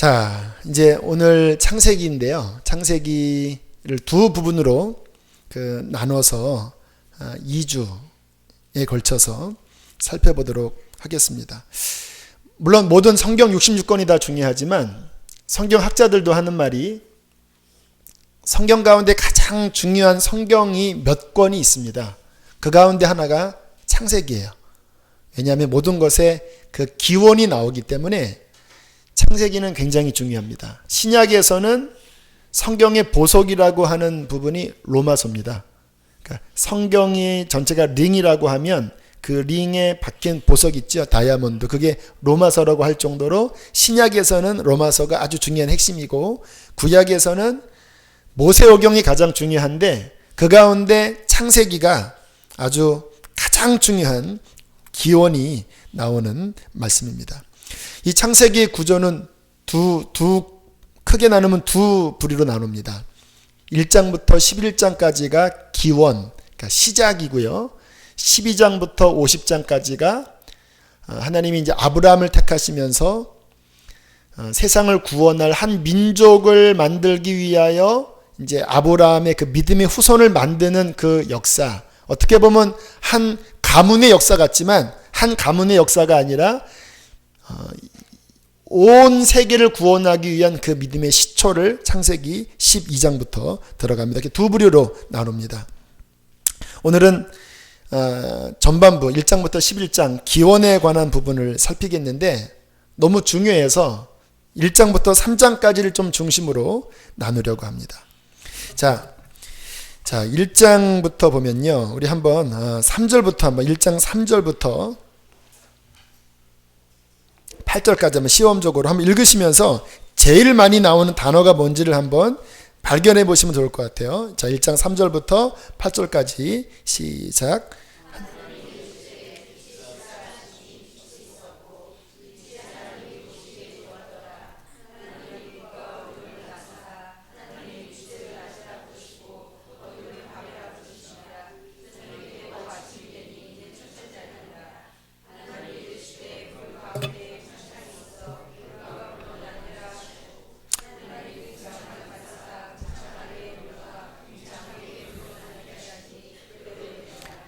자, 이제 오늘 창세기인데요. 창세기를 두 부분으로 나눠서 2주에 걸쳐서 살펴보도록 하겠습니다. 물론 모든 성경 66권이 다 중요하지만 성경 학자들도 하는 말이 성경 가운데 가장 중요한 성경이 몇 권이 있습니다. 그 가운데 하나가 창세기예요. 왜냐하면 모든 것에 그 기원이 나오기 때문에 창세기는 굉장히 중요합니다. 신약에서는 성경의 보석이라고 하는 부분이 로마서입니다. 그러니까 성경이 전체가 링이라고 하면 그 링에 박힌 보석 있죠. 다이아몬드. 그게 로마서라고 할 정도로 신약에서는 로마서가 아주 중요한 핵심이고 구약에서는 모세오경이 가장 중요한데 그 가운데 창세기가 아주 가장 중요한 기원이 나오는 말씀입니다. 이 창세기의 구조는 크게 나누면 두 부류로 나눕니다. 1장부터 11장까지가 기원, 그러니까 시작이고요. 12장부터 50장까지가 하나님이 이제 아브라함을 택하시면서 세상을 구원할 한 민족을 만들기 위하여 이제 아브라함의 그 믿음의 후손을 만드는 그 역사. 어떻게 보면 한 가문의 역사 같지만 한 가문의 역사가 아니라 온 세계를 구원하기 위한 그 믿음의 시초를 창세기 12장부터 들어갑니다. 이렇게 두 부류로 나눕니다. 오늘은 전반부 1장부터 11장 기원에 관한 부분을 살피겠는데 너무 중요해서 1장부터 3장까지를 좀 중심으로 나누려고 합니다. 자 1장부터 보면요. 우리 한번 3절부터 한번 1장 3절부터 8절까지 한번 시험적으로 한번 읽으시면서 제일 많이 나오는 단어가 뭔지를 한번 발견해 보시면 좋을 것 같아요. 자, 1장 3절부터 8절까지 시작.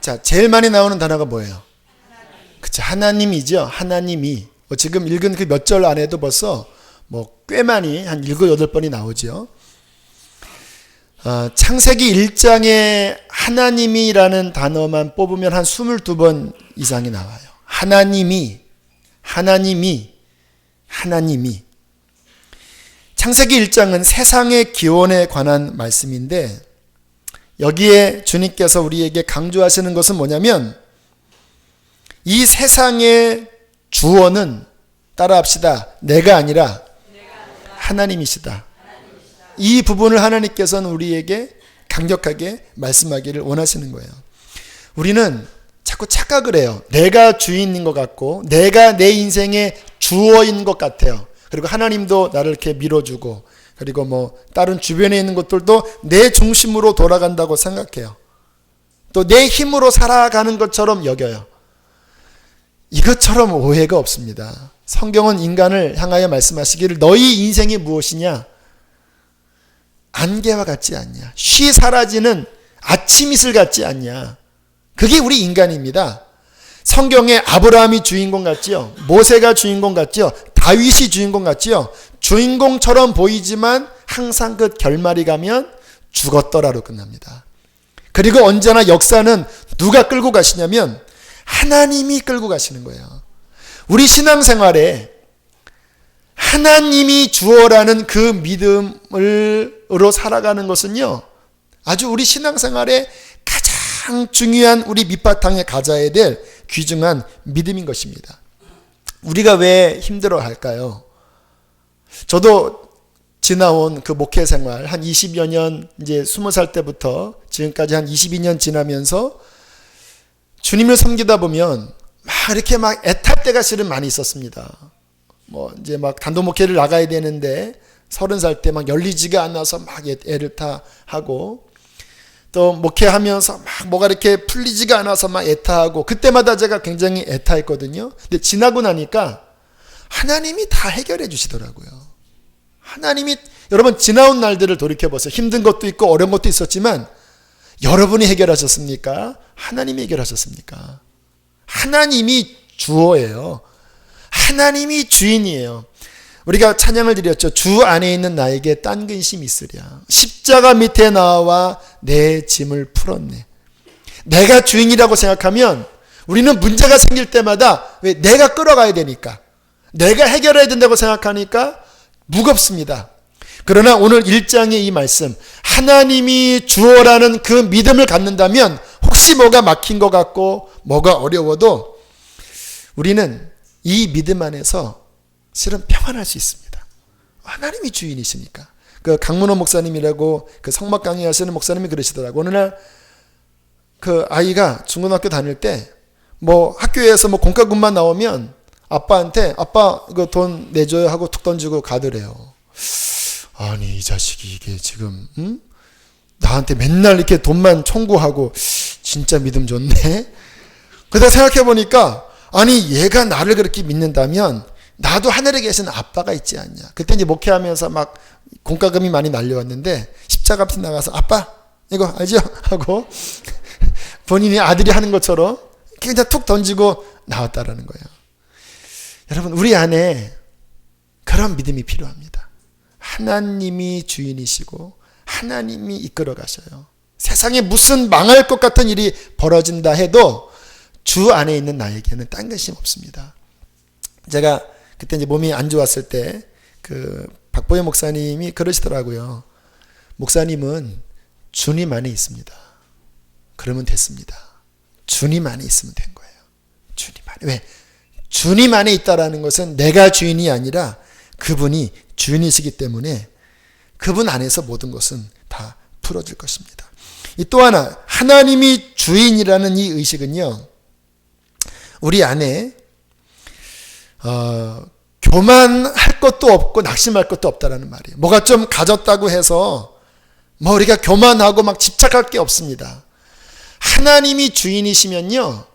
자, 제일 많이 나오는 단어가 뭐예요? 그쵸, 하나님이죠. 하나님이. 지금 읽은 그 몇 절 안에도 벌써 꽤 많이 한 7, 8번이 나오죠. 창세기 1장에 하나님이라는 단어만 뽑으면 한 22번 이상이 나와요. 하나님이. 창세기 1장은 세상의 기원에 관한 말씀인데 여기에 주님께서 우리에게 강조하시는 것은 뭐냐면 이 세상의 주원은 따라합시다. 내가 아니라 하나님이시다. 이 부분을 하나님께서는 우리에게 강력하게 말씀하기를 원하시는 거예요. 우리는 자꾸 착각을 해요. 내가 주인인 것 같고 내가 내 인생의 주어인 것 같아요. 그리고 하나님도 나를 이렇게 밀어주고 그리고 다른 주변에 있는 것들도 내 중심으로 돌아간다고 생각해요. 또 내 힘으로 살아가는 것처럼 여겨요. 이것처럼 오해가 없습니다. 성경은 인간을 향하여 말씀하시기를 너희 인생이 무엇이냐? 안개와 같지 않냐? 쉬 사라지는 아침 이슬 같지 않냐? 그게 우리 인간입니다. 성경에 아브라함이 주인공 같지요? 모세가 주인공 같지요? 다윗이 주인공 같지요? 주인공처럼 보이지만 항상 그 결말이 가면 죽었더라로 끝납니다. 그리고 언제나 역사는 누가 끌고 가시냐면 하나님이 끌고 가시는 거예요. 우리 신앙생활에 하나님이 주어라는 그 믿음으로 살아가는 것은요. 아주 우리 신앙생활에 가장 중요한 우리 밑바탕에 가져야 될 귀중한 믿음인 것입니다. 우리가 왜 힘들어 할까요? 저도 지나온 그 목회 생활 한 20여 년 이제 20살 때부터 지금까지 한 22년 지나면서 주님을 섬기다 보면 이렇게 애탈 때가 실은 많이 있었습니다. 이제 단독 목회를 나가야 되는데 30살 때 열리지가 않아서 애를 하고 또 목회하면서 뭐가 이렇게 풀리지가 않아서 애타하고 그때마다 제가 굉장히 애타했거든요. 근데 지나고 나니까 하나님이 다 해결해 주시더라고요. 하나님이 여러분 지나온 날들을 돌이켜보세요. 힘든 것도 있고 어려운 것도 있었지만 여러분이 해결하셨습니까? 하나님이 해결하셨습니까? 하나님이 주어예요. 하나님이 주인이에요. 우리가 찬양을 드렸죠. 주 안에 있는 나에게 딴 근심이 있으랴. 십자가 밑에 나와 내 짐을 풀었네. 내가 주인이라고 생각하면 우리는 문제가 생길 때마다 왜 내가 끌어가야 되니까, 내가 해결해야 된다고 생각하니까 무겁습니다. 그러나 오늘 1장의 이 말씀, 하나님이 주어라는 그 믿음을 갖는다면 혹시 뭐가 막힌 것 같고 뭐가 어려워도 우리는 이 믿음 안에서 실은 평안할 수 있습니다. 하나님이 주인이시니까. 그 강문호 목사님이라고 그 성막 강의하시는 목사님이 그러시더라고. 어느 날 그 아이가 중고등학교 다닐 때 뭐 학교에서 뭐 공과금만 나오면 아빠한테 아빠 이거 돈 내줘요 하고 툭 던지고 가더래요. 아니 이 자식이 이게 지금 나한테 맨날 이렇게 돈만 청구하고 진짜 믿음 좋네. 그러다 생각해 보니까 아니 얘가 나를 그렇게 믿는다면 나도 하늘에 계신 아빠가 있지 않냐. 그때 이제 목회하면서 막 공과금이 많이 날려왔는데 십자가 앞에 나가서 아빠 이거 알죠? 하고 본인이 아들이 하는 것처럼 그냥 툭 던지고 나왔다라는 거예요. 여러분 우리 안에 그런 믿음이 필요합니다. 하나님이 주인이시고 하나님이 이끌어 가셔요. 세상에 무슨 망할 것 같은 일이 벌어진다 해도 주 안에 있는 나에게는 딴 것이 없습니다. 제가 그때 이제 몸이 안 좋았을 때 그 박보혜 목사님이 그러시더라고요. 목사님은 주님 안에 있습니다. 그러면 됐습니다. 주님 안에 있으면 된 거예요. 주님 안에. 왜? 주님 안에 있다라는 것은 내가 주인이 아니라 그분이 주인이시기 때문에 그분 안에서 모든 것은 다 풀어질 것입니다. 또 하나, 하나님이 주인이라는 이 의식은요, 우리 안에 교만할 것도 없고 낙심할 것도 없다라는 말이에요. 뭐가 좀 가졌다고 해서 뭐 우리가 교만하고 막 집착할 게 없습니다. 하나님이 주인이시면요,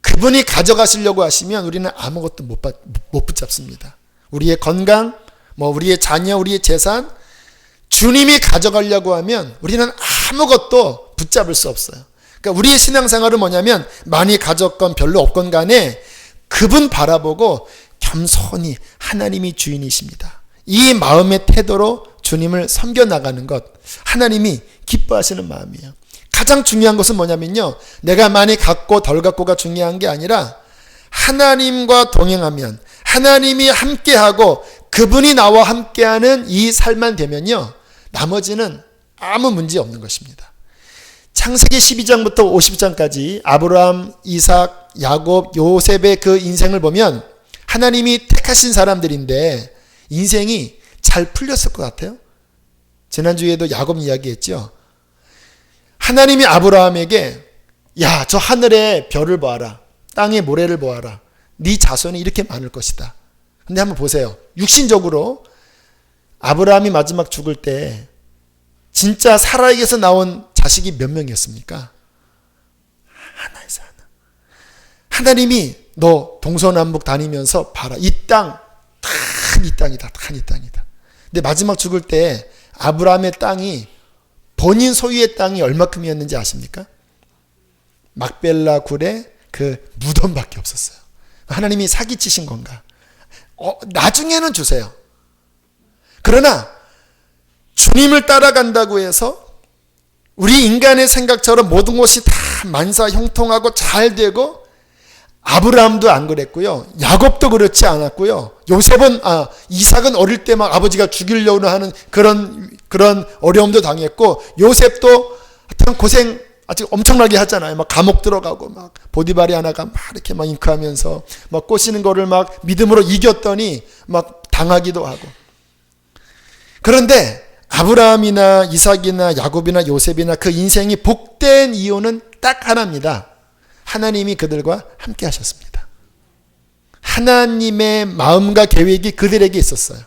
그분이 가져가시려고 하시면 우리는 아무것도 못 붙잡습니다. 우리의 건강, 뭐 우리의 자녀, 우리의 재산, 주님이 가져가려고 하면 우리는 아무것도 붙잡을 수 없어요. 그러니까 우리의 신앙생활은 뭐냐면 많이 가졌건 별로 없건 간에 그분 바라보고 겸손히 하나님이 주인이십니다. 이 마음의 태도로 주님을 섬겨나가는 것, 하나님이 기뻐하시는 마음이에요. 가장 중요한 것은 뭐냐면요, 내가 많이 갖고 덜 갖고가 중요한 게 아니라 하나님과 동행하면, 하나님이 함께하고 그분이 나와 함께하는 이 삶만 되면요, 나머지는 아무 문제 없는 것입니다. 창세기 12장부터 50장까지 아브라함, 이삭, 야곱, 요셉의 그 인생을 보면 하나님이 택하신 사람들인데 인생이 잘 풀렸을 것 같아요. 지난주에도 야곱 이야기했죠. 하나님이 아브라함에게 야, 저 하늘의 별을 보아라. 땅의 모래를 보아라. 네 자손이 이렇게 많을 것이다. 근데 한번 보세요. 육신적으로 아브라함이 마지막 죽을 때 진짜 사라에게서 나온 자식이 몇 명이었습니까? 하나에서 하나. 하나님이 너 동서남북 다니면서 봐라. 이 땅, 단 이 땅이다. 단 이 땅이다. 근데 마지막 죽을 때 아브라함의 땅이 본인 소유의 땅이 얼마큼이었는지 아십니까? 막벨라 굴에 그 무덤밖에 없었어요. 하나님이 사기치신 건가? 나중에는 주세요. 그러나 주님을 따라간다고 해서 우리 인간의 생각처럼 모든 것이 다 만사 형통하고 잘 되고, 아브라함도 안 그랬고요. 야곱도 그렇지 않았고요. 이삭은 어릴 때 막 아버지가 죽이려고 하는 그런 어려움도 당했고, 요셉도 하여튼 고생 아직 엄청나게 하잖아요. 막 감옥 들어가고 막 보디발이 하나가 막 이렇게 막 잉크하면서 막 꼬시는 거를 막 믿음으로 이겼더니 막 당하기도 하고. 그런데 아브라함이나 이삭이나 야곱이나 요셉이나 그 인생이 복된 이유는 딱 하나입니다. 하나님이 그들과 함께 하셨습니다. 하나님의 마음과 계획이 그들에게 있었어요.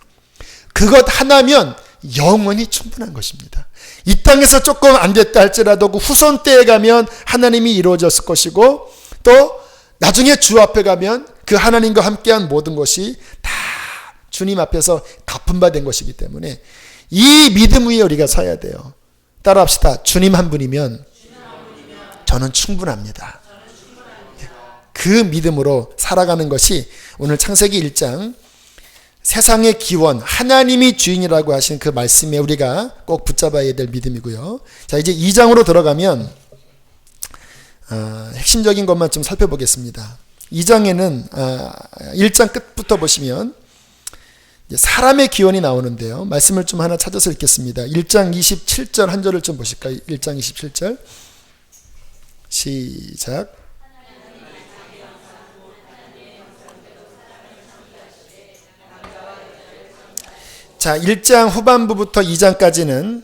그것 하나면 영원히 충분한 것입니다. 이 땅에서 조금 안 됐다 할지라도 그 후손 때에 가면 하나님이 이루어졌을 것이고, 또 나중에 주 앞에 가면 그 하나님과 함께한 모든 것이 다 주님 앞에서 갚은 바 된 것이기 때문에 이 믿음 위에 우리가 서야 돼요. 따라합시다. 주님 한 분이면 저는 충분합니다. 그 믿음으로 살아가는 것이 오늘 창세기 1장 세상의 기원, 하나님이 주인이라고 하신 그 말씀에 우리가 꼭 붙잡아야 될 믿음이고요. 자, 이제 2장으로 들어가면 핵심적인 것만 좀 살펴보겠습니다. 2장에는 1장 끝부터 보시면 사람의 기원이 나오는데요. 말씀을 좀 하나 찾아서 읽겠습니다. 1장 27절 한 절을 좀 보실까요? 1장 27절 시작. 자, 1장 후반부부터 2장까지는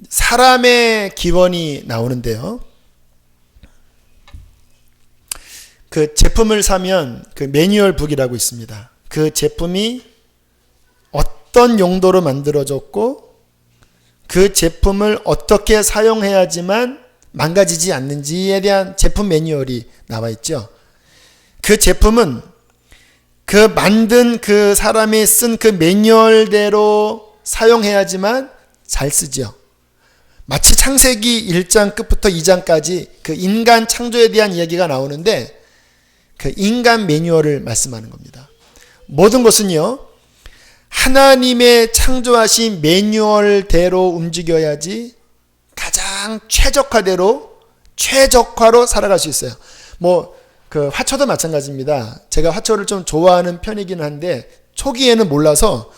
사람의 기원이 나오는데요. 그 제품을 사면 그 매뉴얼 북이라고 있습니다. 그 제품이 어떤 용도로 만들어졌고 그 제품을 어떻게 사용해야지만 망가지지 않는지에 대한 제품 매뉴얼이 나와 있죠. 그 제품은 그 만든 그 사람이 쓴 그 매뉴얼대로 사용해야지만 잘 쓰죠. 마치 창세기 1장 끝부터 2장까지 그 인간 창조에 대한 이야기가 나오는데 그 인간 매뉴얼을 말씀하는 겁니다. 모든 것은요, 하나님의 창조하신 매뉴얼대로 움직여야지 가장 최적화로 살아갈 수 있어요. 그 화초도 마찬가지입니다. 제가 화초를 좀 좋아하는 편이긴 한데 초기에는 몰라서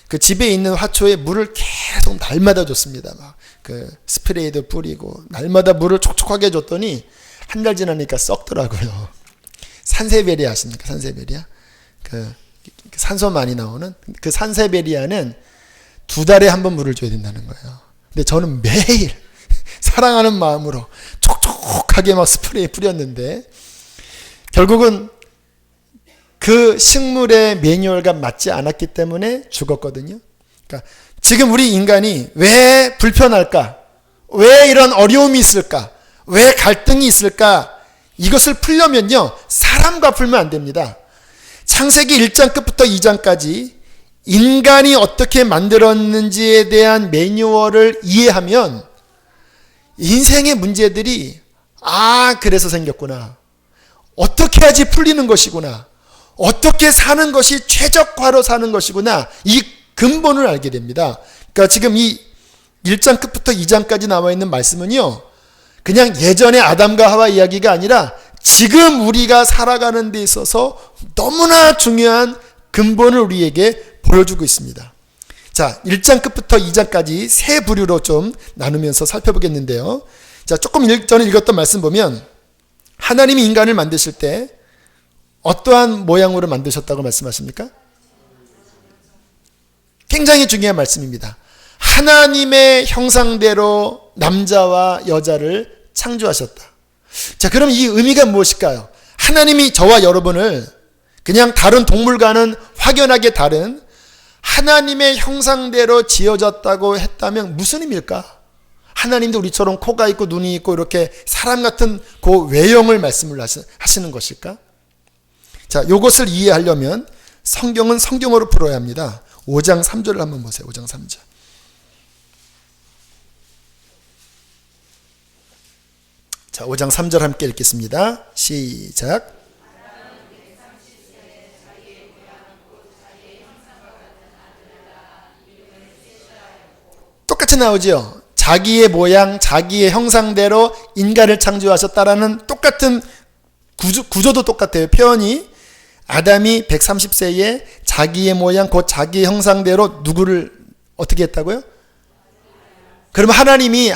그 집에 있는 화초에 물을 계속 날마다 줬습니다. 막 그 스프레이도 뿌리고 날마다 물을 촉촉하게 줬더니 한 달 지나니까 썩더라고요. 산세베리아 아십니까? 산세베리아? 그 산소 많이 나오는 그 산세베리아는 2달에 한 번 물을 줘야 된다는 거예요. 근데 저는 매일 사랑하는 마음으로 촉촉하게 막 스프레이 뿌렸는데 결국은 그 식물의 매뉴얼과 맞지 않았기 때문에 죽었거든요. 그러니까 지금 우리 인간이 왜 불편할까? 왜 이런 어려움이 있을까? 왜 갈등이 있을까? 이것을 풀려면요, 사람과 풀면 안 됩니다. 창세기 1장 끝부터 2장까지 인간이 어떻게 만들었는지에 대한 매뉴얼을 이해하면 인생의 문제들이 그래서 생겼구나. 어떻게 해야지 풀리는 것이구나. 어떻게 사는 것이 최적화로 사는 것이구나. 이 근본을 알게 됩니다. 그러니까 지금 이 1장 끝부터 2장까지 나와 있는 말씀은요, 그냥 예전의 아담과 하와 이야기가 아니라 지금 우리가 살아가는 데 있어서 너무나 중요한 근본을 우리에게 보여주고 있습니다. 자, 1장 끝부터 2장까지 세 부류로 좀 나누면서 살펴보겠는데요. 자, 조금 전에 읽었던 말씀 보면 하나님이 인간을 만드실 때 어떠한 모양으로 만드셨다고 말씀하십니까? 굉장히 중요한 말씀입니다. 하나님의 형상대로 남자와 여자를 창조하셨다. 자, 그럼 이 의미가 무엇일까요? 하나님이 저와 여러분을 그냥 다른 동물과는 확연하게 다른 하나님의 형상대로 지어졌다고 했다면 무슨 의미일까? 하나님도 우리처럼 코가 있고 눈이 있고 이렇게 사람 같은 그 외형을 말씀을 하시는 것일까? 자, 이것을 이해하려면 성경은 성경으로 풀어야 합니다. 5장 3절을 한번 보세요. 5장 3절. 자, 5장 3절 함께 읽겠습니다. 시작. 똑같이 나오죠. 자기의 모양, 자기의 형상대로 인간을 창조하셨다라는 똑같은 구조도 똑같아요. 표현이 아담이 130세에 자기의 모양, 곧 자기의 형상대로 누구를 어떻게 했다고요? 그럼 하나님이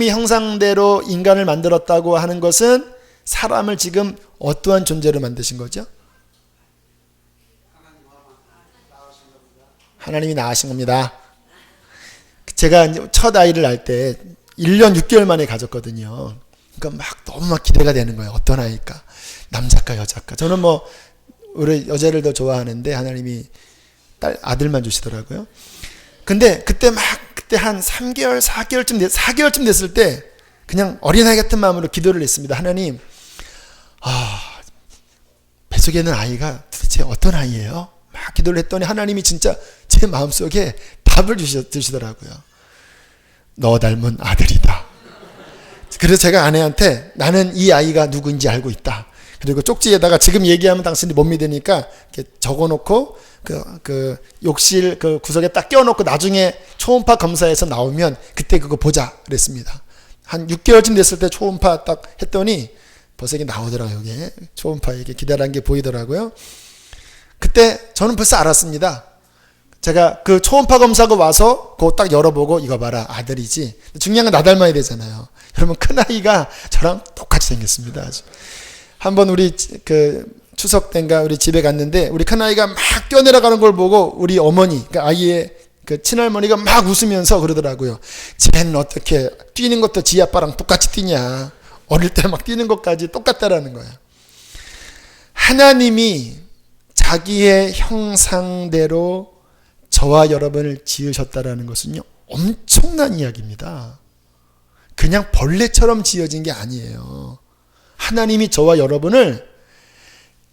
형상대로 인간을 만들었다고 하는 것은 사람을 지금 어떠한 존재로 만드신 거죠? 하나님이 낳으신 겁니다. 제가 첫 아이를 낳을 때 1년 6개월 만에 가졌거든요. 그러니까 너무 기대가 되는 거예요. 어떤 아이일까? 남자일까 여자일까? 저는 우리 여자를 더 좋아하는데 하나님이 아들만 주시더라고요. 근데 그때 한 3개월, 4개월쯤 됐을 때 그냥 어린아이 같은 마음으로 기도를 했습니다. 하나님, 뱃속에 있는 아이가 도대체 어떤 아이예요? 막 막 기도를 했더니 하나님이 진짜 제 마음속에 답을 주시더라고요. 너 닮은 아들이다. 그래서 제가 아내한테 나는 이 아이가 누구인지 알고 있다. 그리고 쪽지에다가 지금 얘기하면 당신이 못 믿으니까 이렇게 적어놓고 그 욕실 그 구석에 딱 껴놓고 나중에 초음파 검사에서 나오면 그때 그거 보자 그랬습니다. 한 6개월쯤 됐을 때 초음파 딱 했더니 벌써 이게 나오더라고요. 이게 초음파 이게 기다란 게 보이더라고요. 그때 저는 벌써 알았습니다. 제가 그 초음파 검사가 와서 그거 딱 열어보고 이거 봐라 아들이지. 중요한 건 나 닮아야 되잖아요. 여러분 큰아이가 저랑 똑같이 생겼습니다. 아주. 한번 우리 그 추석 때인가 우리 집에 갔는데 우리 큰아이가 막 뛰어내려가는 걸 보고 우리 어머니 그 아이의 그 친할머니가 막 웃으면서 그러더라고요. 쟤는 어떻게 뛰는 것도 지 아빠랑 똑같이 뛰냐. 어릴 때 막 뛰는 것까지 똑같다라는 거예요. 하나님이 자기의 형상대로 저와 여러분을 지으셨다라는 것은요 엄청난 이야기입니다. 그냥 벌레처럼 지어진 게 아니에요. 하나님이 저와 여러분을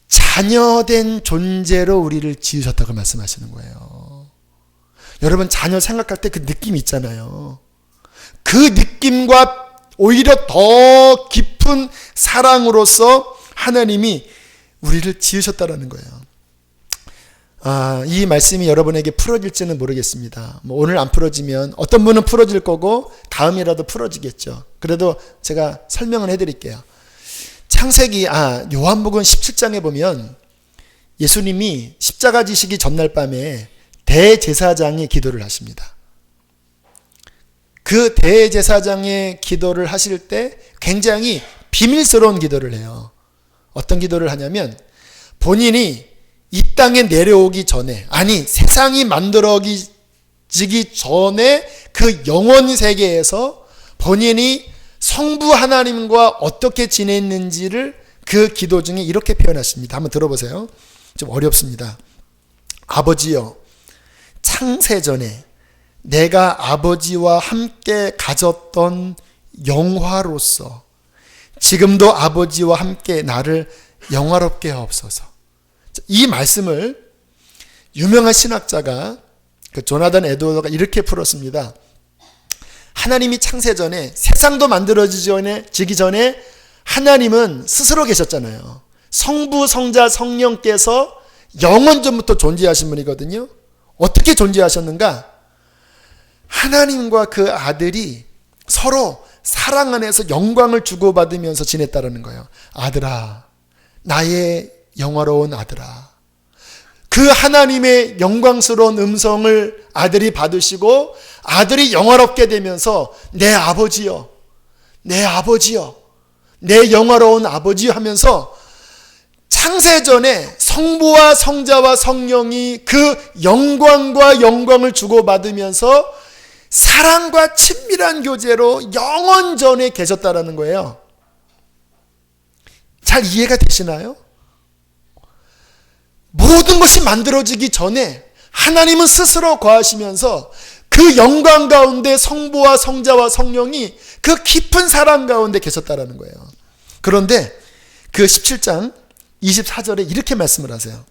자녀된 존재로 우리를 지으셨다고 말씀하시는 거예요. 여러분 자녀 생각할 때 그 느낌 있잖아요. 그 느낌과 오히려 더 깊은 사랑으로서 하나님이 우리를 지으셨다라는 거예요. 이 말씀이 여러분에게 풀어질지는 모르겠습니다. 오늘 안 풀어지면 어떤 분은 풀어질 거고 다음이라도 풀어지겠죠. 그래도 제가 설명을 해드릴게요. 창세기 요한복음 17장에 보면 예수님이 십자가 지시기 전날 밤에 대제사장의 기도를 하십니다. 그 대제사장의 기도를 하실 때 굉장히 비밀스러운 기도를 해요. 어떤 기도를 하냐면 본인이 이 땅에 내려오기 전에 세상이 만들어지기 전에 그 영원 세계에서 본인이 성부 하나님과 어떻게 지냈는지를 그 기도 중에 이렇게 표현하십니다. 한번 들어보세요. 좀 어렵습니다. 아버지여, 창세전에 내가 아버지와 함께 가졌던 영화로서 지금도 아버지와 함께 나를 영화롭게 하옵소서. 이 말씀을 유명한 신학자가 조나단 에드워드가 이렇게 풀었습니다. 하나님이 창세전에 세상도 만들어지기 전에 하나님은 스스로 계셨잖아요. 성부, 성자, 성령께서 영원 전부터 존재하신 분이거든요. 어떻게 존재하셨는가? 하나님과 그 아들이 서로 사랑 안에서 영광을 주고받으면서 지냈다는 거예요. 아들아, 나의 영화로운 아들아. 그 하나님의 영광스러운 음성을 아들이 받으시고 아들이 영화롭게 되면서 내 아버지여, 내 아버지여, 내 영화로운 아버지여 하면서 창세전에 성부와 성자와 성령이 그 영광과 영광을 주고받으면서 사랑과 친밀한 교제로 영원전에 계셨다라는 거예요. 잘 이해가 되시나요? 모든 것이 만들어지기 전에 하나님은 스스로 거하시면서 그 영광 가운데 성부와 성자와 성령이 그 깊은 사랑 가운데 계셨다라는 거예요. 그런데 그 17장 24절에 이렇게 말씀을 하세요.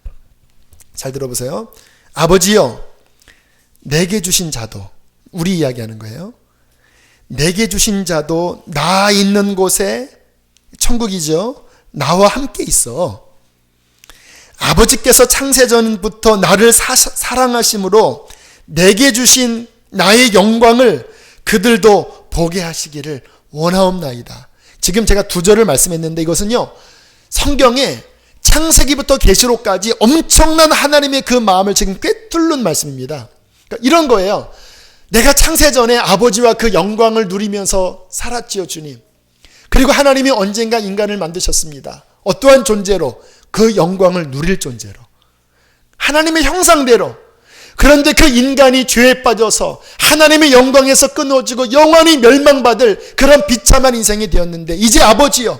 잘 들어보세요. 아버지여, 내게 주신 자도, 우리 이야기하는 거예요. 내게 주신 자도 나 있는 곳에, 천국이죠, 나와 함께 있어. 아버지께서 창세전부터 나를 사랑하심으로 내게 주신 나의 영광을 그들도 보게 하시기를 원하옵나이다. 지금 제가 2절을 말씀했는데 이것은요, 성경에 창세기부터 계시록까지 엄청난 하나님의 그 마음을 지금 꿰뚫는 말씀입니다. 그러니까 이런 거예요. 내가 창세전에 아버지와 그 영광을 누리면서 살았지요, 주님. 그리고 하나님이 언젠가 인간을 만드셨습니다. 어떠한 존재로? 그 영광을 누릴 존재로, 하나님의 형상대로. 그런데 그 인간이 죄에 빠져서 하나님의 영광에서 끊어지고 영원히 멸망받을 그런 비참한 인생이 되었는데, 이제 아버지여,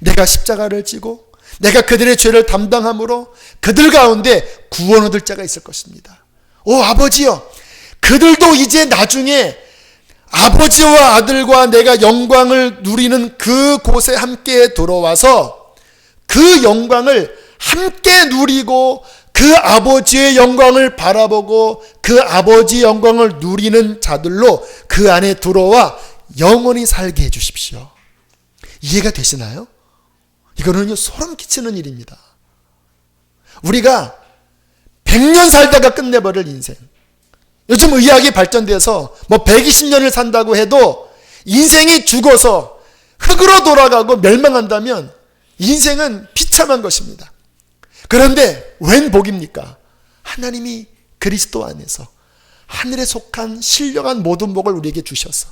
내가 십자가를 지고 내가 그들의 죄를 담당함으로 그들 가운데 구원 얻을 자가 있을 것입니다. 오 아버지여, 그들도 이제 나중에 아버지와 아들과 내가 영광을 누리는 그 곳에 함께 들어와서 그 영광을 함께 누리고 그 그 아버지의 영광을 바라보고 그 아버지의 영광을 누리는 자들로 그 안에 들어와 영원히 살게 해주십시오. 이해가 되시나요? 이거는요, 소름 끼치는 일입니다. 우리가 100년 살다가 끝내버릴 인생. 요즘 의학이 발전돼서 뭐 120년을 산다고 해도 인생이 죽어서 흙으로 돌아가고 멸망한다면 인생은 비참한 것입니다. 그런데 웬 복입니까? 하나님이 그리스도 안에서 하늘에 속한 신령한 모든 복을 우리에게 주셔서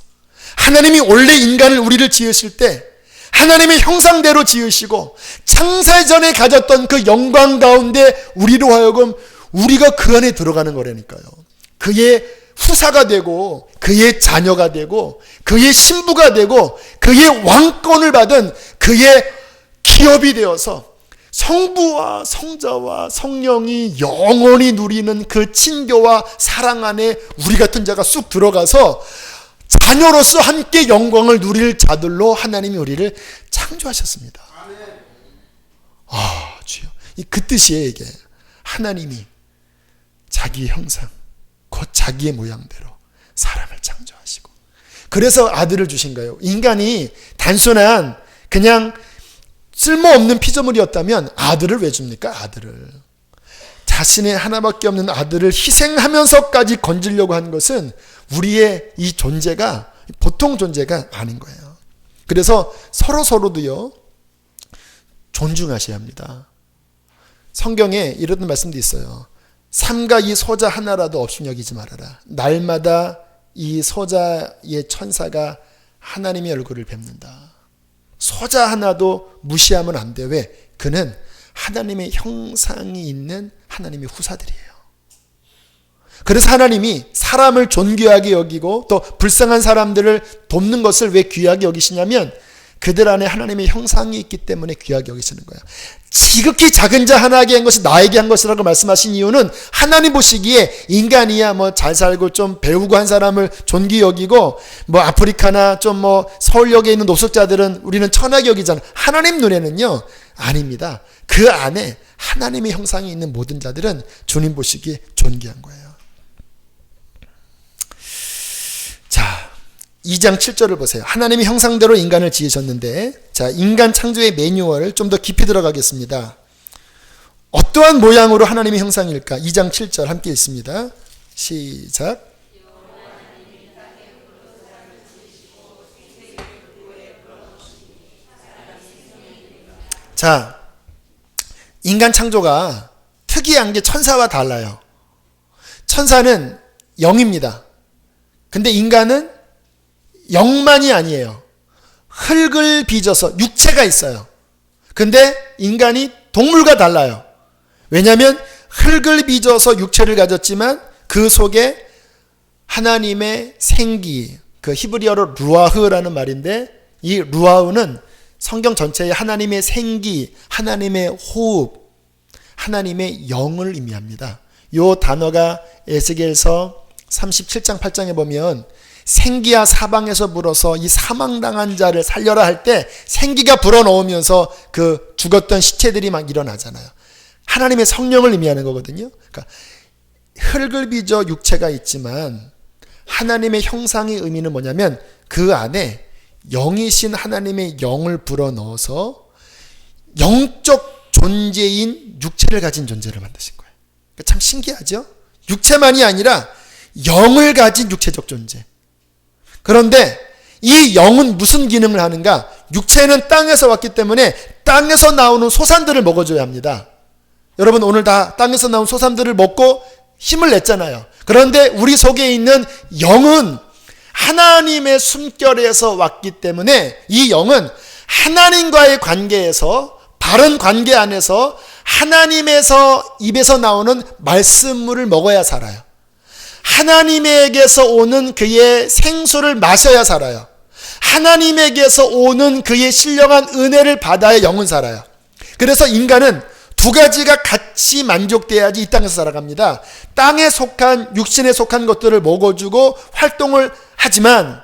하나님이 원래 인간을 우리를 지으실 때 하나님의 형상대로 지으시고 창세 전에 가졌던 그 영광 가운데 우리로 하여금 우리가 그 안에 들어가는 거라니까요. 그의 후사가 되고 그의 자녀가 되고 그의 신부가 되고 그의 왕권을 받은 그의 기업이 되어서 성부와 성자와 성령이 영원히 누리는 그 친교와 사랑 안에 우리 같은 자가 쑥 들어가서 자녀로서 함께 영광을 누릴 자들로 하나님이 우리를 창조하셨습니다. 주여, 그 뜻이에요. 이게 하나님이 자기의 형상 곧 자기의 모양대로 사람을 창조하시고 그래서 아들을 주신 거예요. 인간이 단순한 그냥 쓸모없는 피조물이었다면 아들을 왜 줍니까? 아들을. 자신의 하나밖에 없는 아들을 희생하면서까지 건지려고 한 것은 우리의 이 존재가 보통 존재가 아닌 거예요. 그래서 서로도요 존중하셔야 합니다. 성경에 이런 말씀도 있어요. 삼가 이 소자 하나라도 없이 여기지 말아라. 날마다 이 소자의 천사가 하나님의 얼굴을 뵙는다. 소자 하나도 무시하면 안 돼. 왜? 그는 하나님의 형상이 있는 하나님의 후사들이에요. 그래서 하나님이 사람을 존귀하게 여기고 또 불쌍한 사람들을 돕는 것을 왜 귀하게 여기시냐면 그들 안에 하나님의 형상이 있기 때문에 귀하게 여기시는 거예요. 지극히 작은 자 하나에게 한 것이 나에게 한 것이라고 말씀하신 이유는 하나님 보시기에 인간이야 뭐 잘 살고 좀 배우고 한 사람을 존귀 여기고 뭐 아프리카나 좀 뭐 서울역에 있는 노숙자들은 우리는 천하게 여기잖아요. 하나님 눈에는요 아닙니다. 그 안에 하나님의 형상이 있는 모든 자들은 주님 보시기에 존귀한 거예요. 자, 2장 7절을 보세요. 하나님의 형상대로 인간을 지으셨는데, 자, 인간 창조의 매뉴얼을 좀 더 깊이 들어가겠습니다. 어떠한 모양으로 하나님의 형상일까? 2장 7절 함께 읽습니다. 시작. 자, 인간 창조가 특이한 게 천사와 달라요. 천사는 영입니다. 근데 인간은 영만이 아니에요. 흙을 빚어서 육체가 있어요. 근데 인간이 동물과 달라요. 왜냐하면 흙을 빚어서 육체를 가졌지만 그 속에 하나님의 생기, 그 히브리어로 루아흐라는 말인데 이 루아흐는 성경 전체에 하나님의 생기, 하나님의 호흡, 하나님의 영을 의미합니다. 이 단어가 에스겔서 37장 8장에 보면 생기야 사방에서 불어서 이 사망당한 자를 살려라 할 때 생기가 불어넣으면서 그 죽었던 시체들이 막 일어나잖아요. 하나님의 성령을 의미하는 거거든요. 그러니까 흙을 빚어 육체가 있지만 하나님의 형상의 의미는 뭐냐면 그 안에 영이신 하나님의 영을 불어넣어서 영적 존재인 육체를 가진 존재를 만드신 거예요. 그러니까 참 신기하죠? 육체만이 아니라 영을 가진 육체적 존재. 그런데 이 영은 무슨 기능을 하는가? 육체는 땅에서 왔기 때문에 땅에서 나오는 소산들을 먹어줘야 합니다. 여러분 오늘 다 땅에서 나온 소산들을 먹고 힘을 냈잖아요. 그런데 우리 속에 있는 영은 하나님의 숨결에서 왔기 때문에 이 영은 하나님과의 관계에서 바른 관계 안에서 하나님에서 입에서 나오는 말씀물을 먹어야 살아요. 하나님에게서 오는 그의 생수를 마셔야 살아요. 하나님에게서 오는 그의 신령한 은혜를 받아야 영은 살아요. 그래서 인간은 두 가지가 같이 만족돼야지 이 땅에서 살아갑니다. 땅에 속한 육신에 속한 것들을 먹어주고 활동을 하지만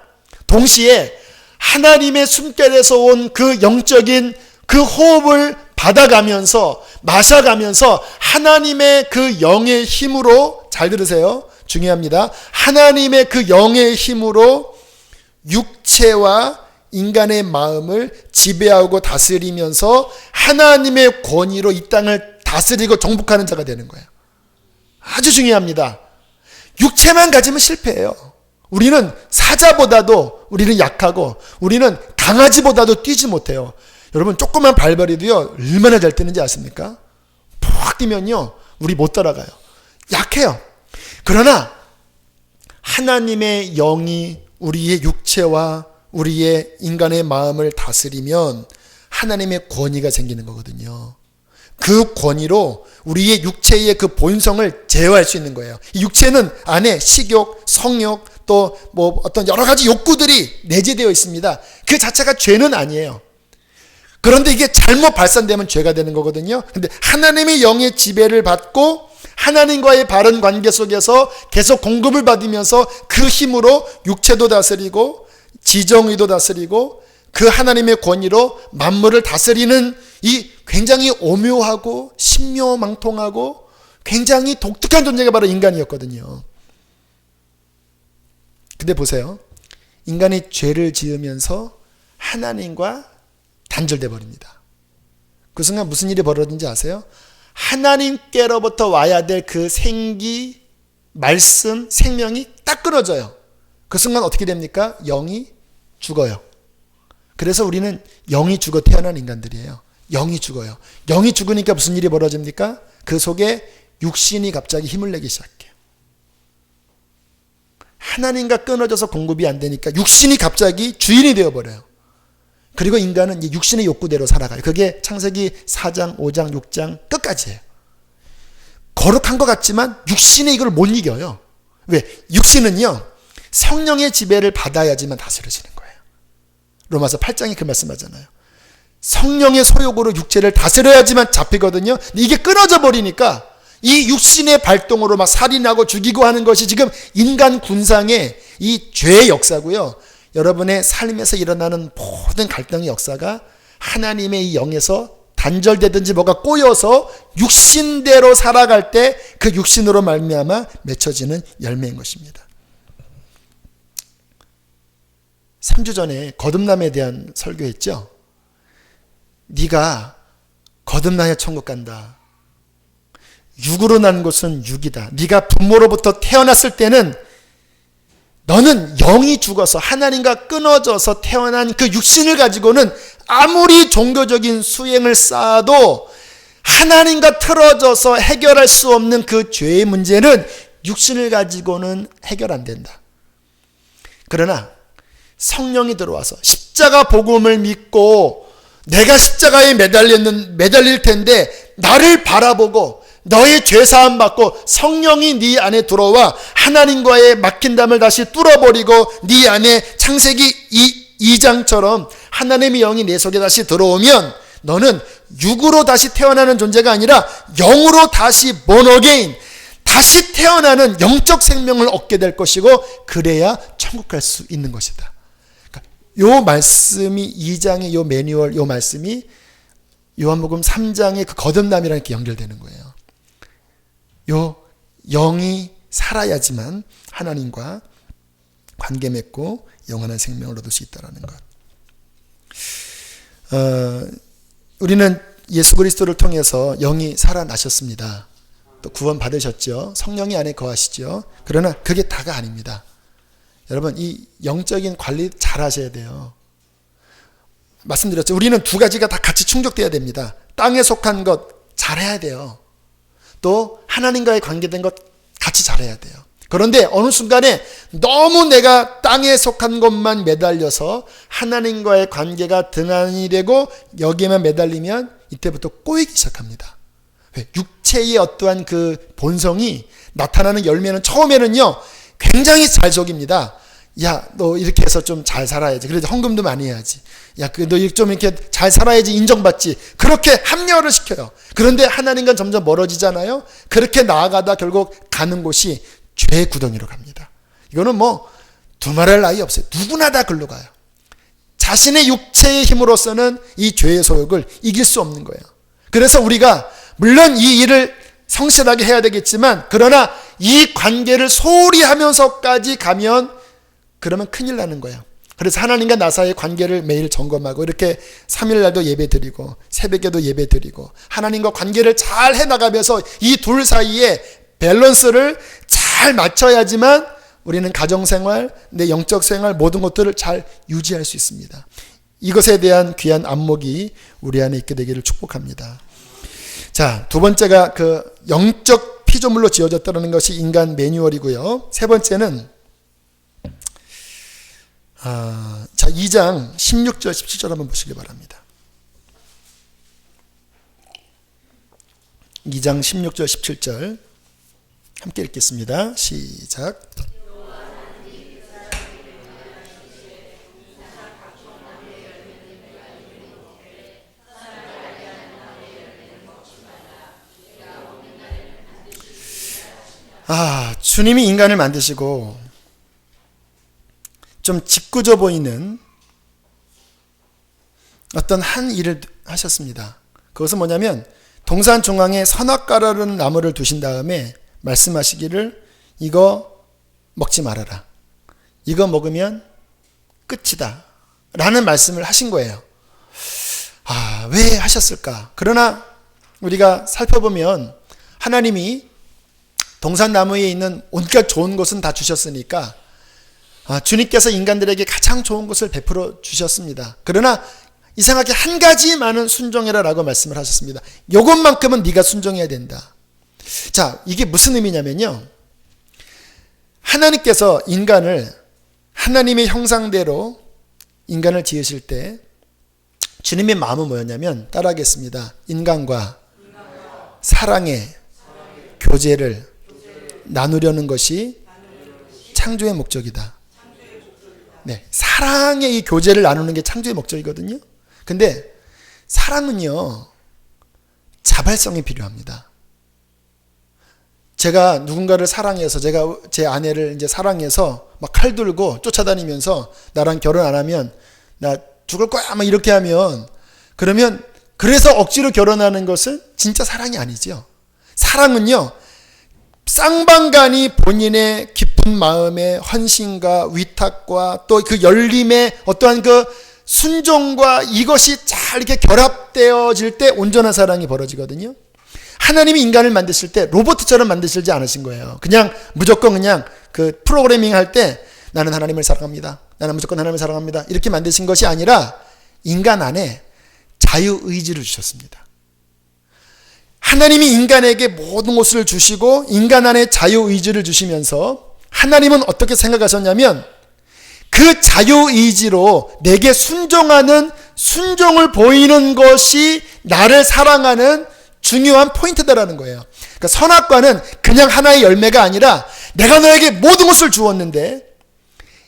동시에 하나님의 숨결에서 온 그 영적인 그 호흡을 받아가면서 마셔가면서 하나님의 그 영의 힘으로, 잘 들으세요. 중요합니다. 하나님의 그 영의 힘으로 육체와 인간의 마음을 지배하고 다스리면서 하나님의 권위로 이 땅을 다스리고 정복하는 자가 되는 거예요. 아주 중요합니다. 육체만 가지면 실패해요. 우리는 사자보다도 우리는 약하고 우리는 강아지보다도 뛰지 못해요. 여러분 조그만 발버리도요 얼마나 잘 뛰는지 아십니까? 푹 뛰면요 우리 못 따라가요. 약해요. 그러나 하나님의 영이 우리의 육체와 우리의 인간의 마음을 다스리면 하나님의 권위가 생기는 거거든요. 그 권위로 우리의 육체의 그 본성을 제어할 수 있는 거예요. 이 육체는 안에 식욕, 성욕, 또 뭐 어떤 여러 가지 욕구들이 내재되어 있습니다. 그 자체가 죄는 아니에요. 그런데 이게 잘못 발산되면 죄가 되는 거거든요. 근데 하나님의 영의 지배를 받고 하나님과의 바른 관계 속에서 계속 공급을 받으면서 그 힘으로 육체도 다스리고 지정의도 다스리고 그 하나님의 권위로 만물을 다스리는 이 굉장히 오묘하고 신묘망통하고 굉장히 독특한 존재가 바로 인간이었거든요. 근데 보세요. 인간이 죄를 지으면서 하나님과 단절돼 버립니다. 그 순간 무슨 일이 벌어진지 아세요? 하나님께로부터 와야 될 그 생기, 말씀, 생명이 딱 끊어져요. 그 순간 어떻게 됩니까? 영이 죽어요. 그래서 우리는 영이 죽어 태어난 인간들이에요. 영이 죽어요. 영이 죽으니까 무슨 일이 벌어집니까? 그 속에 육신이 갑자기 힘을 내기 시작해요. 하나님과 끊어져서 공급이 안 되니까 육신이 갑자기 주인이 되어버려요. 그리고 인간은 이제 육신의 욕구대로 살아가요. 그게 창세기 4장, 5장, 6장 끝까지예요. 거룩한 것 같지만 육신이 이걸 못 이겨요. 왜? 육신은요 성령의 지배를 받아야지만 다스려지는 거예요. 로마서 8장이 그 말씀하잖아요. 성령의 소욕으로 육체를 다스려야지만 잡히거든요. 근데 이게 끊어져 버리니까 이 육신의 발동으로 막 살인하고 죽이고 하는 것이 지금 인간 군상의 이 죄의 역사고요. 여러분의 삶에서 일어나는 모든 갈등의 역사가 하나님의 이 영에서 단절되든지 뭐가 꼬여서 육신대로 살아갈 때 그 육신으로 말미암아 맺혀지는 열매인 것입니다. 3주 전에 거듭남에 대한 설교했죠. 네가 거듭나야 천국 간다. 육으로 난 것은 육이다. 네가 부모로부터 태어났을 때는 너는 영이 죽어서 하나님과 끊어져서 태어난 그 육신을 가지고는 아무리 종교적인 수행을 쌓아도 하나님과 틀어져서 해결할 수 없는 그 죄의 문제는 육신을 가지고는 해결 안 된다. 그러나 성령이 들어와서 십자가 복음을 믿고 내가 십자가에 매달릴 텐데 나를 바라보고 너의 죄사함 받고 성령이 네 안에 들어와 하나님과의 막힌 담을 다시 뚫어버리고 네 안에 창세기 2장처럼 하나님의 영이 내 속에 다시 들어오면 너는 육으로 다시 태어나는 존재가 아니라 영으로 다시 born again, 다시 태어나는 영적 생명을 얻게 될 것이고 그래야 천국 갈 수 있는 것이다. 그러니까 요 말씀이 2장의 요 매뉴얼 요 말씀이 요한복음 3장의 그 거듭남이랑 이렇게 연결되는 거예요. 요 영이 살아야지만 하나님과 관계 맺고 영원한 생명을 얻을 수 있다는 것. 우리는 예수 그리스도를 통해서 영이 살아나셨습니다. 또 구원 받으셨죠. 성령이 안에 거하시죠. 그러나 그게 다가 아닙니다. 여러분 이 영적인 관리 잘 하셔야 돼요. 말씀드렸죠. 우리는 두 가지가 다 같이 충족돼야 됩니다. 땅에 속한 것 잘해야 돼요. 또 하나님과의 관계된 것 같이 잘해야 돼요. 그런데 어느 순간에 너무 내가 땅에 속한 것만 매달려서 하나님과의 관계가 등한이 되고 여기에만 매달리면 이때부터 꼬이기 시작합니다. 왜? 육체의 어떠한 그 본성이 나타나는 열매는 처음에는요 굉장히 잘 속입니다. 야, 너 이렇게 해서 좀 잘 살아야지. 그래도 헌금도 많이 해야지. 야, 너 좀 이렇게 잘 살아야지 인정받지. 그렇게 합리화를 시켜요. 그런데 하나님과 점점 멀어지잖아요. 그렇게 나아가다 결국 가는 곳이 죄의 구덩이로 갑니다. 이거는 뭐 두말할 나위 없어요. 누구나 다 글로 가요. 자신의 육체의 힘으로서는 이 죄의 소욕을 이길 수 없는 거예요. 그래서 우리가 물론 이 일을 성실하게 해야 되겠지만, 그러나 이 관계를 소홀히 하면서까지 가면 그러면 큰일 나는 거야. 그래서 하나님과 나 사이의 관계를 매일 점검하고, 이렇게 3일날도 예배 드리고 새벽에도 예배 드리고 하나님과 관계를 잘 해나가면서 이 둘 사이에 밸런스를 잘 맞춰야지만 우리는 가정생활, 내 영적 생활 모든 것들을 잘 유지할 수 있습니다. 이것에 대한 귀한 안목이 우리 안에 있게 되기를 축복합니다. 자, 두 번째가 그 영적 피조물로 지어졌다는 것이 인간 매뉴얼이고요. 세 번째는 자, 2장 16절 17절 한번 보시기 바랍니다. 2장 16절 17절 함께 읽겠습니다. 시작. 주님이 인간을 만드시고 좀 짓궂어 보이는 어떤 한 일을 하셨습니다. 그것은 뭐냐면 동산 중앙에 선악과라는 나무를 두신 다음에 말씀하시기를 이거 먹지 말아라. 이거 먹으면 끝이다. 라는 말씀을 하신 거예요. 왜 하셨을까? 그러나 우리가 살펴보면 하나님이 동산나무에 있는 온갖 좋은 것은 다 주셨으니까 주님께서 인간들에게 가장 좋은 것을 베풀어 주셨습니다. 그러나 이상하게 한 가지만은 순종해라 라고 말씀을 하셨습니다. 이것만큼은 네가 순종해야 된다. 자, 이게 무슨 의미냐면요, 하나님께서 인간을 하나님의 형상대로 인간을 지으실 때 주님의 마음은 뭐였냐면, 따라하겠습니다. 인간과 사랑의 교제를 나누려는 것이 창조의 목적이다. 네, 사랑의 이 교제를 나누는 게 창조의 목적이거든요. 근데 사랑은요, 자발성이 필요합니다. 제가 누군가를 사랑해서, 제가 제 아내를 이제 사랑해서 막 칼 들고 쫓아다니면서 나랑 결혼 안 하면 나 죽을 거야 막 이렇게 하면, 그러면 그래서 억지로 결혼하는 것은 진짜 사랑이 아니죠. 사랑은요, 쌍방간이 본인의 깊은 마음의 헌신과 위탁과 또 그 열림의 어떠한 그 순종과 이것이 잘 이렇게 결합되어질 때 온전한 사랑이 벌어지거든요. 하나님이 인간을 만드실 때 로봇처럼 만드시지 않으신 거예요. 그냥 무조건 그냥 그 프로그래밍 할 때 나는 하나님을 사랑합니다, 나는 무조건 하나님을 사랑합니다 이렇게 만드신 것이 아니라 인간 안에 자유의지를 주셨습니다. 하나님이 인간에게 모든 것을 주시고 인간 안에 자유의지를 주시면서 하나님은 어떻게 생각하셨냐면, 그 자유의지로 내게 순종하는, 순종을 보이는 것이 나를 사랑하는 중요한 포인트다라는 거예요. 그러니까 선악과는 그냥 하나의 열매가 아니라 내가 너에게 모든 것을 주었는데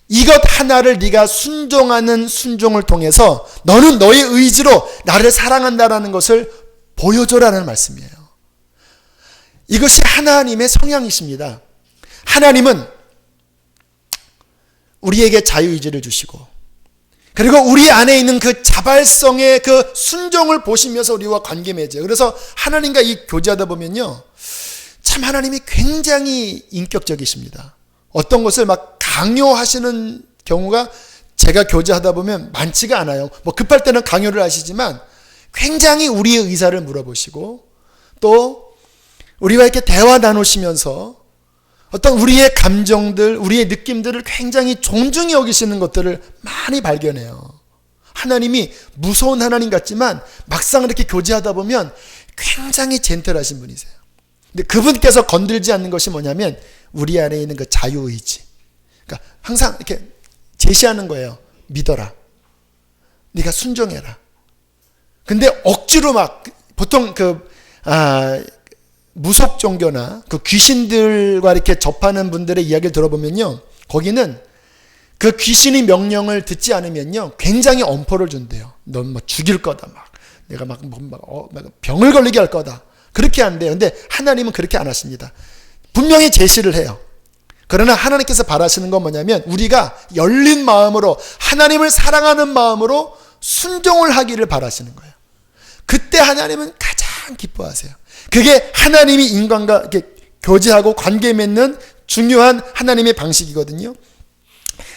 이것 하나를 네가 순종하는 순종을 통해서 너는 너의 의지로 나를 사랑한다라는 것을 보여줘라는 말씀이에요. 이것이 하나님의 성향이십니다. 하나님은 우리에게 자유의지를 주시고, 그리고 우리 안에 있는 그 자발성의 그 순종을 보시면서 우리와 관계 맺어요. 그래서 하나님과 이 교제하다 보면요, 참 하나님이 굉장히 인격적이십니다. 어떤 것을 막 강요하시는 경우가 제가 교제하다 보면 많지가 않아요. 뭐 급할 때는 강요를 하시지만 굉장히 우리의 의사를 물어보시고, 또 우리와 이렇게 대화 나누시면서 어떤 우리의 감정들, 우리의 느낌들을 굉장히 존중히 여기시는 것들을 많이 발견해요. 하나님이 무서운 하나님 같지만 막상 이렇게 교제하다 보면 굉장히 젠틀하신 분이세요. 근데 그분께서 건들지 않는 것이 뭐냐면 우리 안에 있는 그 자유의지. 그러니까 항상 이렇게 제시하는 거예요. 믿어라. 네가 순종해라. 근데 억지로 막 보통 무속 종교나 그 귀신들과 이렇게 접하는 분들의 이야기를 들어보면요, 거기는 그 귀신의 명령을 듣지 않으면요 굉장히 엄포를 준대요. 넌 뭐 죽일 거다, 막 내가 막 병을 걸리게 할 거다, 그렇게 한대요. 근데 하나님은 그렇게 안 하십니다. 분명히 제시를 해요. 그러나 하나님께서 바라시는 건 뭐냐면 우리가 열린 마음으로 하나님을 사랑하는 마음으로 순종을 하기를 바라시는 거예요. 그때 하나님은 가장 기뻐하세요. 그게 하나님이 인간과 이렇게 교제하고 관계 맺는 중요한 하나님의 방식이거든요.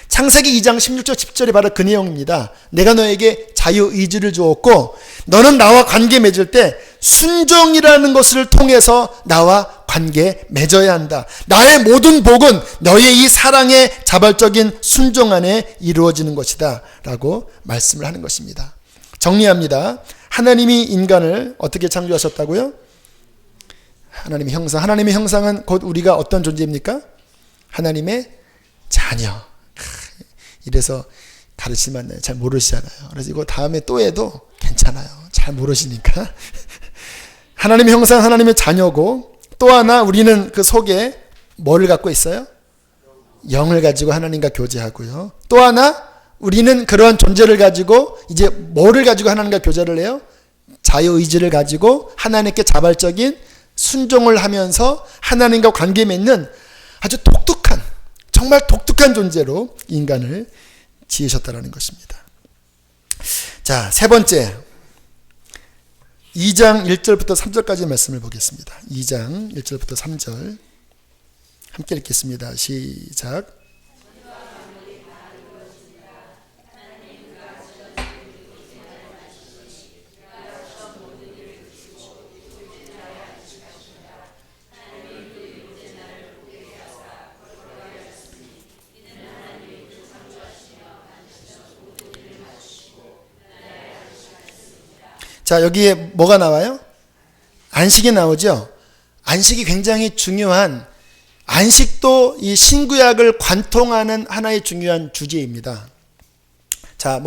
창세기 2장 16절 10절이 바로 그 내용입니다. 내가 너에게 자유의지를 주었고 너는 나와 관계 맺을 때 순종이라는 것을 통해서 나와 관계 맺어야 한다. 나의 모든 복은 너의 이 사랑의 자발적인 순종 안에 이루어지는 것이다 라고 말씀을 하는 것입니다. 정리합니다. 하나님이 인간을 어떻게 창조하셨다고요? 하나님의 형상. 하나님의 형상은 곧 우리가 어떤 존재입니까? 하나님의 자녀. 이래서 가르치면 잘 모르시잖아요. 그래서 이거 다음에 또 해도 괜찮아요. 잘 모르시니까. 하나님의 형상, 하나님의 자녀고, 또 하나 우리는 그 속에 뭐를 갖고 있어요? 영을 가지고 하나님과 교제하고요. 또 하나 우리는 그러한 존재를 가지고 이제 뭐를 가지고 하나님과 교제를 해요? 자유의지를 가지고 하나님께 자발적인 순종을 하면서 하나님과 관계 맺는 아주 독특한, 정말 독특한 존재로 인간을 지으셨다는 것입니다. 자, 세 번째 2장 1절부터 3절까지 말씀을 보겠습니다. 2장 1절부터 3절 함께 읽겠습니다. 시작. 자, 여기에 뭐가 나와요? 안식이 나오죠. 안식이 굉장히 중요한, 안식도 이 신구약을 관통하는 하나의 중요한 주제입니다. 자,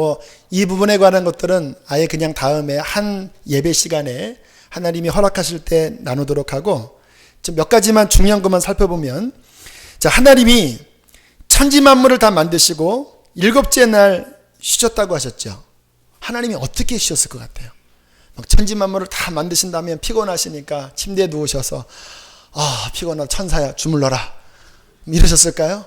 이 부분에 관한 것들은 아예 그냥 다음에 한 예배 시간에 하나님이 허락하실 때 나누도록 하고, 좀 몇 가지만 중요한 것만 살펴보면, 자, 하나님이 천지 만물을 다 만드시고 일곱째 날 쉬셨다고 하셨죠. 하나님이 어떻게 쉬었을 것 같아요? 천지 만물을 다 만드신 다음에 피곤하시니까 침대에 누우셔서 피곤하다 천사야 주물러라 이러셨을까요?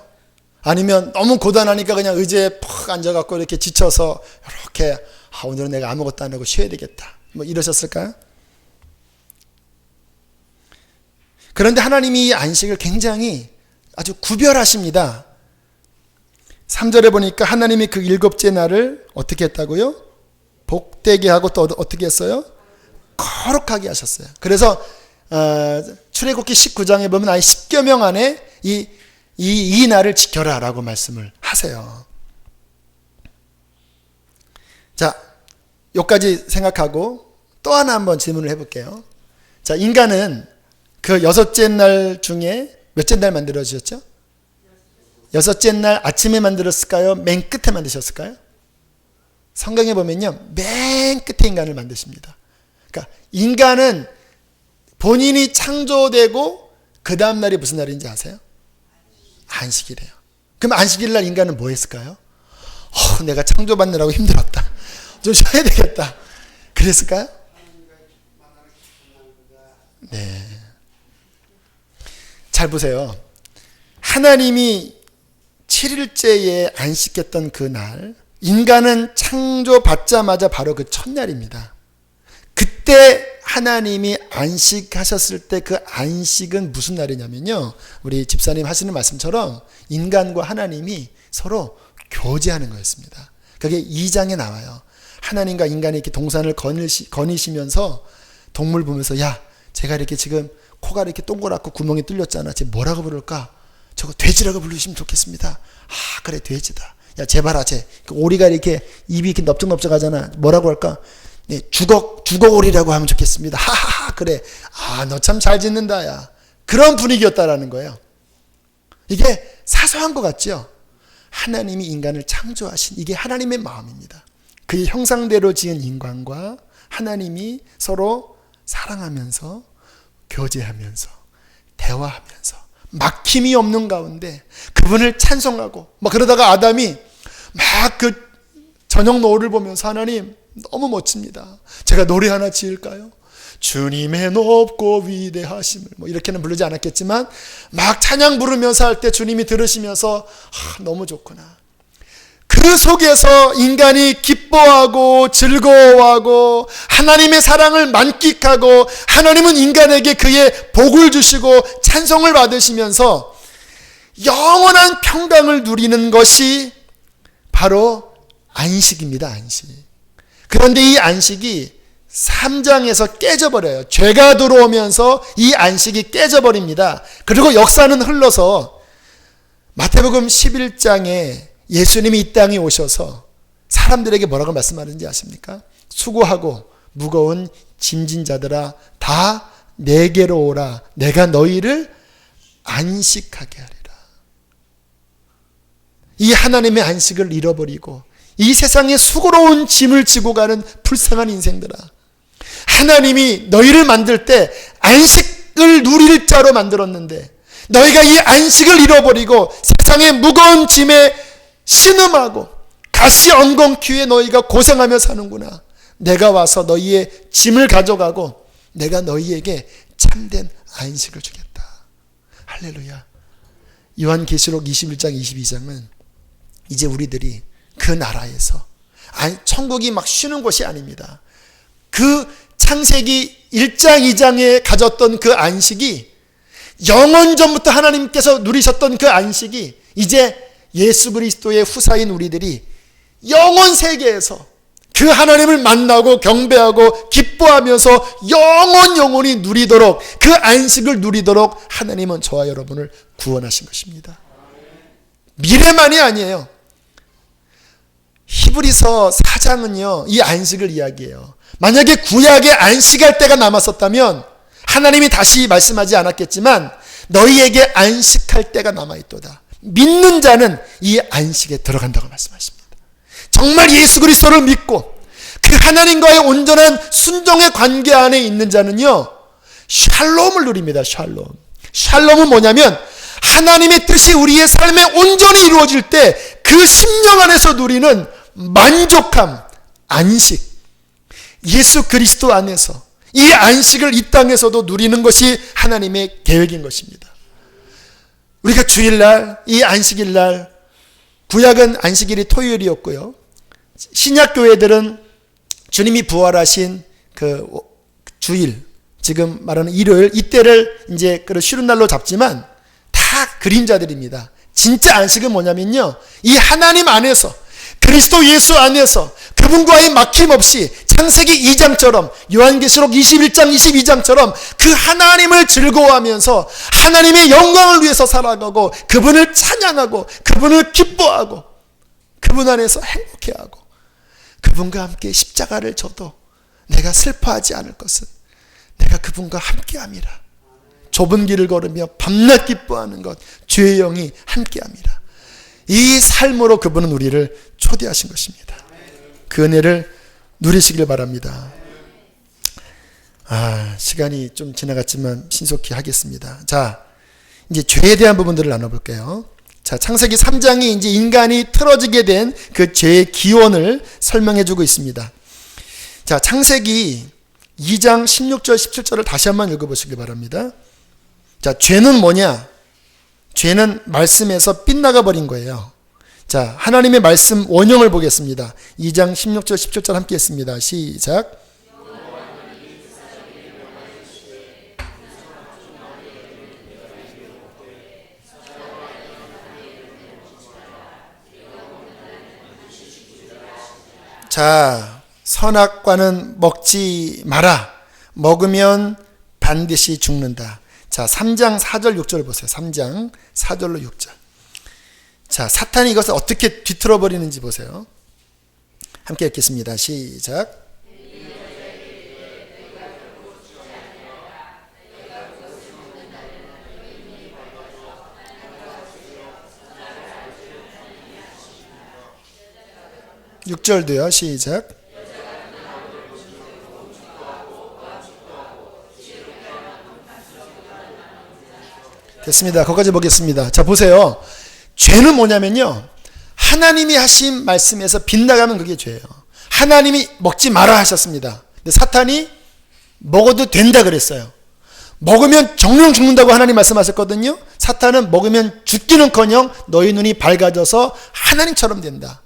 아니면 너무 고단하니까 그냥 의자에 푹 앉아갖고 이렇게 지쳐서 이렇게 오늘은 내가 아무것도 안 하고 쉬어야 되겠다 이러셨을까요? 그런데 하나님이 안식을 굉장히 아주 구별하십니다. 3절에 보니까 하나님이 그 일곱째 날을 어떻게 했다고요? 복되게 하고 또 어떻게 했어요? 거룩하게 하셨어요. 그래서 출애굽기 19장에 보면 아예 10계명 안에 이 날을 지켜라 라고 말씀을 하세요. 자, 여기까지 생각하고 또 하나 한번 질문을 해볼게요. 자, 인간은 그 여섯째 날 중에 몇째 날 만들어지셨죠? 여섯째 날 아침에 만들었을까요? 맨 끝에 만드셨을까요? 성경에 보면요, 맨 끝에 인간을 만드십니다. 그러니까 인간은 본인이 창조되고 그 다음 날이 무슨 날인지 아세요? 안식이래요. 그럼 안식일 날 인간은 뭐 했을까요? 내가 창조받느라고 힘들었다. 좀 쉬어야 되겠다. 그랬을까요? 네. 잘 보세요. 하나님이 7일째에 안식했던 그 날, 인간은 창조받자마자 바로 그 첫날입니다. 그때 하나님이 안식하셨을 때 그 안식은 무슨 날이냐면요, 우리 집사님 하시는 말씀처럼 인간과 하나님이 서로 교제하는 거였습니다. 그게 2장에 나와요. 하나님과 인간이 이렇게 동산을 거니시면서 동물 보면서, 야, 제가 이렇게 지금 코가 이렇게 동그랗고 구멍이 뚫렸잖아. 쟤 뭐라고 부를까? 저거 돼지라고 부르시면 좋겠습니다. 그래, 돼지다. 야, 쟤 봐라, 쟤. 오리가 이렇게 입이 이렇게 넓적넓적하잖아. 뭐라고 할까? 네, 주걱오리라고 하면 좋겠습니다. 하하하, 그래. 너 참 잘 짓는다, 야. 그런 분위기였다라는 거예요. 이게 사소한 것 같죠? 하나님이 인간을 창조하신, 이게 하나님의 마음입니다. 그의 형상대로 지은 인간과 하나님이 서로 사랑하면서, 교제하면서, 대화하면서, 막힘이 없는 가운데 그분을 찬송하고, 그러다가 아담이 막 그 저녁 노을을 보면서, 하나님 너무 멋집니다. 제가 노래 하나 지을까요? 주님의 높고 위대하심을, 이렇게는 부르지 않았겠지만 막 찬양 부르면서 할 때 주님이 들으시면서 너무 좋구나. 그 그 속에서 인간이 기뻐하고 즐거워하고 하나님의 사랑을 만끽하고 하나님은 인간에게 그의 복을 주시고 찬송을 받으시면서 영원한 평강을 누리는 것이 바로 안식입니다. 안식. 그런데 이 안식이 3장에서 깨져버려요. 죄가 들어오면서 이 안식이 깨져버립니다. 그리고 역사는 흘러서 마태복음 11장에 예수님이 이 땅에 오셔서 사람들에게 뭐라고 말씀하는지 아십니까? 수고하고 무거운 짐진 자들아 다 내게로 오라. 내가 너희를 안식하게 하리라. 이 하나님의 안식을 잃어버리고 이 세상에 수고로운 짐을 지고 가는 불쌍한 인생들아, 하나님이 너희를 만들 때 안식을 누릴 자로 만들었는데 너희가 이 안식을 잃어버리고 세상의 무거운 짐에 신음하고 가시 엉겅퀴에 너희가 고생하며 사는구나. 내가 와서 너희의 짐을 가져가고 내가 너희에게 참된 안식을 주겠다. 할렐루야. 요한계시록 21장 22장은 이제 우리들이 그 나라에서, 천국이 막 쉬는 곳이 아닙니다. 그 창세기 1장 2장에 가졌던 그 안식이, 영원 전부터 하나님께서 누리셨던 그 안식이 이제 예수 그리스도의 후사인 우리들이 영원 세계에서 그 하나님을 만나고 경배하고 기뻐하면서 영원히 누리도록, 그 안식을 누리도록 하나님은 저와 여러분을 구원하신 것입니다. 미래만이 아니에요. 히브리서 4장은요 이 안식을 이야기해요. 만약에 구약에 안식할 때가 남았었다면 하나님이 다시 말씀하지 않았겠지만 너희에게 안식할 때가 남아있도다. 믿는 자는 이 안식에 들어간다고 말씀하십니다. 정말 예수 그리스도를 믿고 그 하나님과의 온전한 순종의 관계 안에 있는 자는요 샬롬을 누립니다. 샬롬은 뭐냐면 하나님의 뜻이 우리의 삶에 온전히 이루어질 때 그 심령 안에서 누리는 만족함, 안식, 예수 그리스도 안에서 이 안식을 이 땅에서도 누리는 것이 하나님의 계획인 것입니다. 우리가 주일날, 이 안식일날, 구약은 안식일이 토요일이었고요, 신약교회들은 주님이 부활하신 그 주일, 지금 말하는 일요일, 이때를 이제 쉬는 날로 잡지만 다 그림자들입니다. 진짜 안식은 뭐냐면요, 이 하나님 안에서, 그리스도 예수 안에서 그분과의 막힘없이 창세기 2장처럼 요한계시록 21장 22장처럼 그 하나님을 즐거워하면서 하나님의 영광을 위해서 살아가고 그분을 찬양하고 그분을 기뻐하고 그분 안에서 행복해하고 그분과 함께 십자가를 져도 내가 슬퍼하지 않을 것은 내가 그분과 함께함이라. 좁은 길을 걸으며 밤낮 기뻐하는 것, 주의 영이 함께함이라. 이 삶으로 그분은 우리를 초대하신 것입니다. 그 은혜를 누리시길 바랍니다. 시간이 좀 지나갔지만 신속히 하겠습니다. 자, 이제 죄에 대한 부분들을 나눠볼게요. 자, 창세기 3장이 이제 인간이 틀어지게 된 그 죄의 기원을 설명해 주고 있습니다. 자, 창세기 2장 16절 17절을 다시 한번 읽어보시기 바랍니다. 자, 죄는 뭐냐? 죄는 말씀에서 빗나가 버린 거예요. 자, 하나님의 말씀 원형을 보겠습니다. 2장 16절 17절 함께 했습니다. 시작. 자, 선악과는 먹지 마라. 먹으면 반드시 죽는다. 자, 3장 4절 6절 보세요. 3장 4절로 6절. 자, 사탄이 이것을 어떻게 뒤틀어 버리는지 보세요. 함께 읽겠습니다. 시작. 육 절도요. 시작. 됐습니다. 거기까지 보겠습니다. 자, 보세요. 죄는 뭐냐면요, 하나님이 하신 말씀에서 빗나가면 그게 죄예요. 하나님이 먹지 마라 하셨습니다. 근데 사탄이 먹어도 된다 그랬어요. 먹으면 정령 죽는다고 하나님 말씀하셨거든요. 사탄은 먹으면 죽기는커녕 너희 눈이 밝아져서 하나님처럼 된다.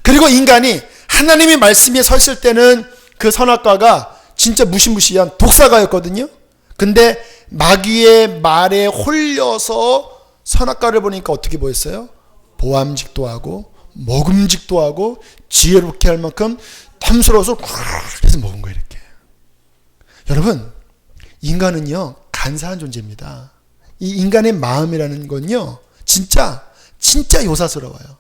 그리고 인간이 하나님의 말씀에 서 있을 때는 그 선악과가 진짜 무시무시한 독사과였거든요. 근데 마귀의 말에 홀려서 선악과를 보니까 어떻게 보였어요? 보암직도 하고 먹음직도 하고 지혜롭게 할 만큼 탐스러워서 그래서 먹은 거예요. 이렇게. 여러분, 인간은요 간사한 존재입니다. 이 인간의 마음이라는 건요 진짜 요사스러워요.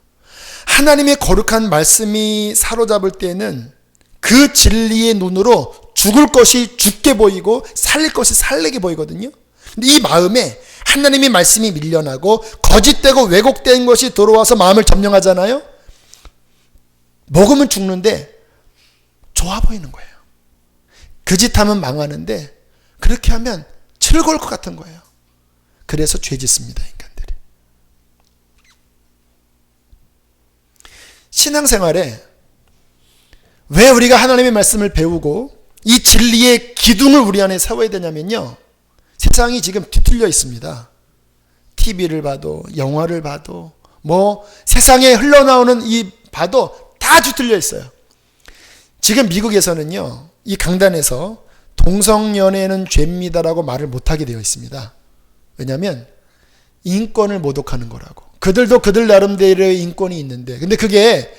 하나님의 거룩한 말씀이 사로잡을 때는 그 진리의 눈으로 죽을 것이 죽게 보이고 살릴 것이 살리게 보이거든요. 근데 이 마음에 하나님의 말씀이 밀려나고 거짓되고 왜곡된 것이 들어와서 마음을 점령하잖아요. 먹으면 죽는데 좋아 보이는 거예요. 그 짓 하면 망하는데 그렇게 하면 즐거울 것 같은 거예요. 그래서 죄 짓습니다, 인간들이. 신앙생활에 왜 우리가 하나님의 말씀을 배우고 이 진리의 기둥을 우리 안에 세워야 되냐면요, 세상이 지금 뒤틀려 있습니다. TV를 봐도 영화를 봐도 세상에 흘러나오는 봐도 다 뒤틀려 있어요. 지금 미국에서는요 이 강단에서 동성연애는 죄입니다라고 말을 못하게 되어 있습니다. 왜냐하면 인권을 모독하는 거라고. 그들도 그들 나름대로의 인권이 있는데, 근데 그게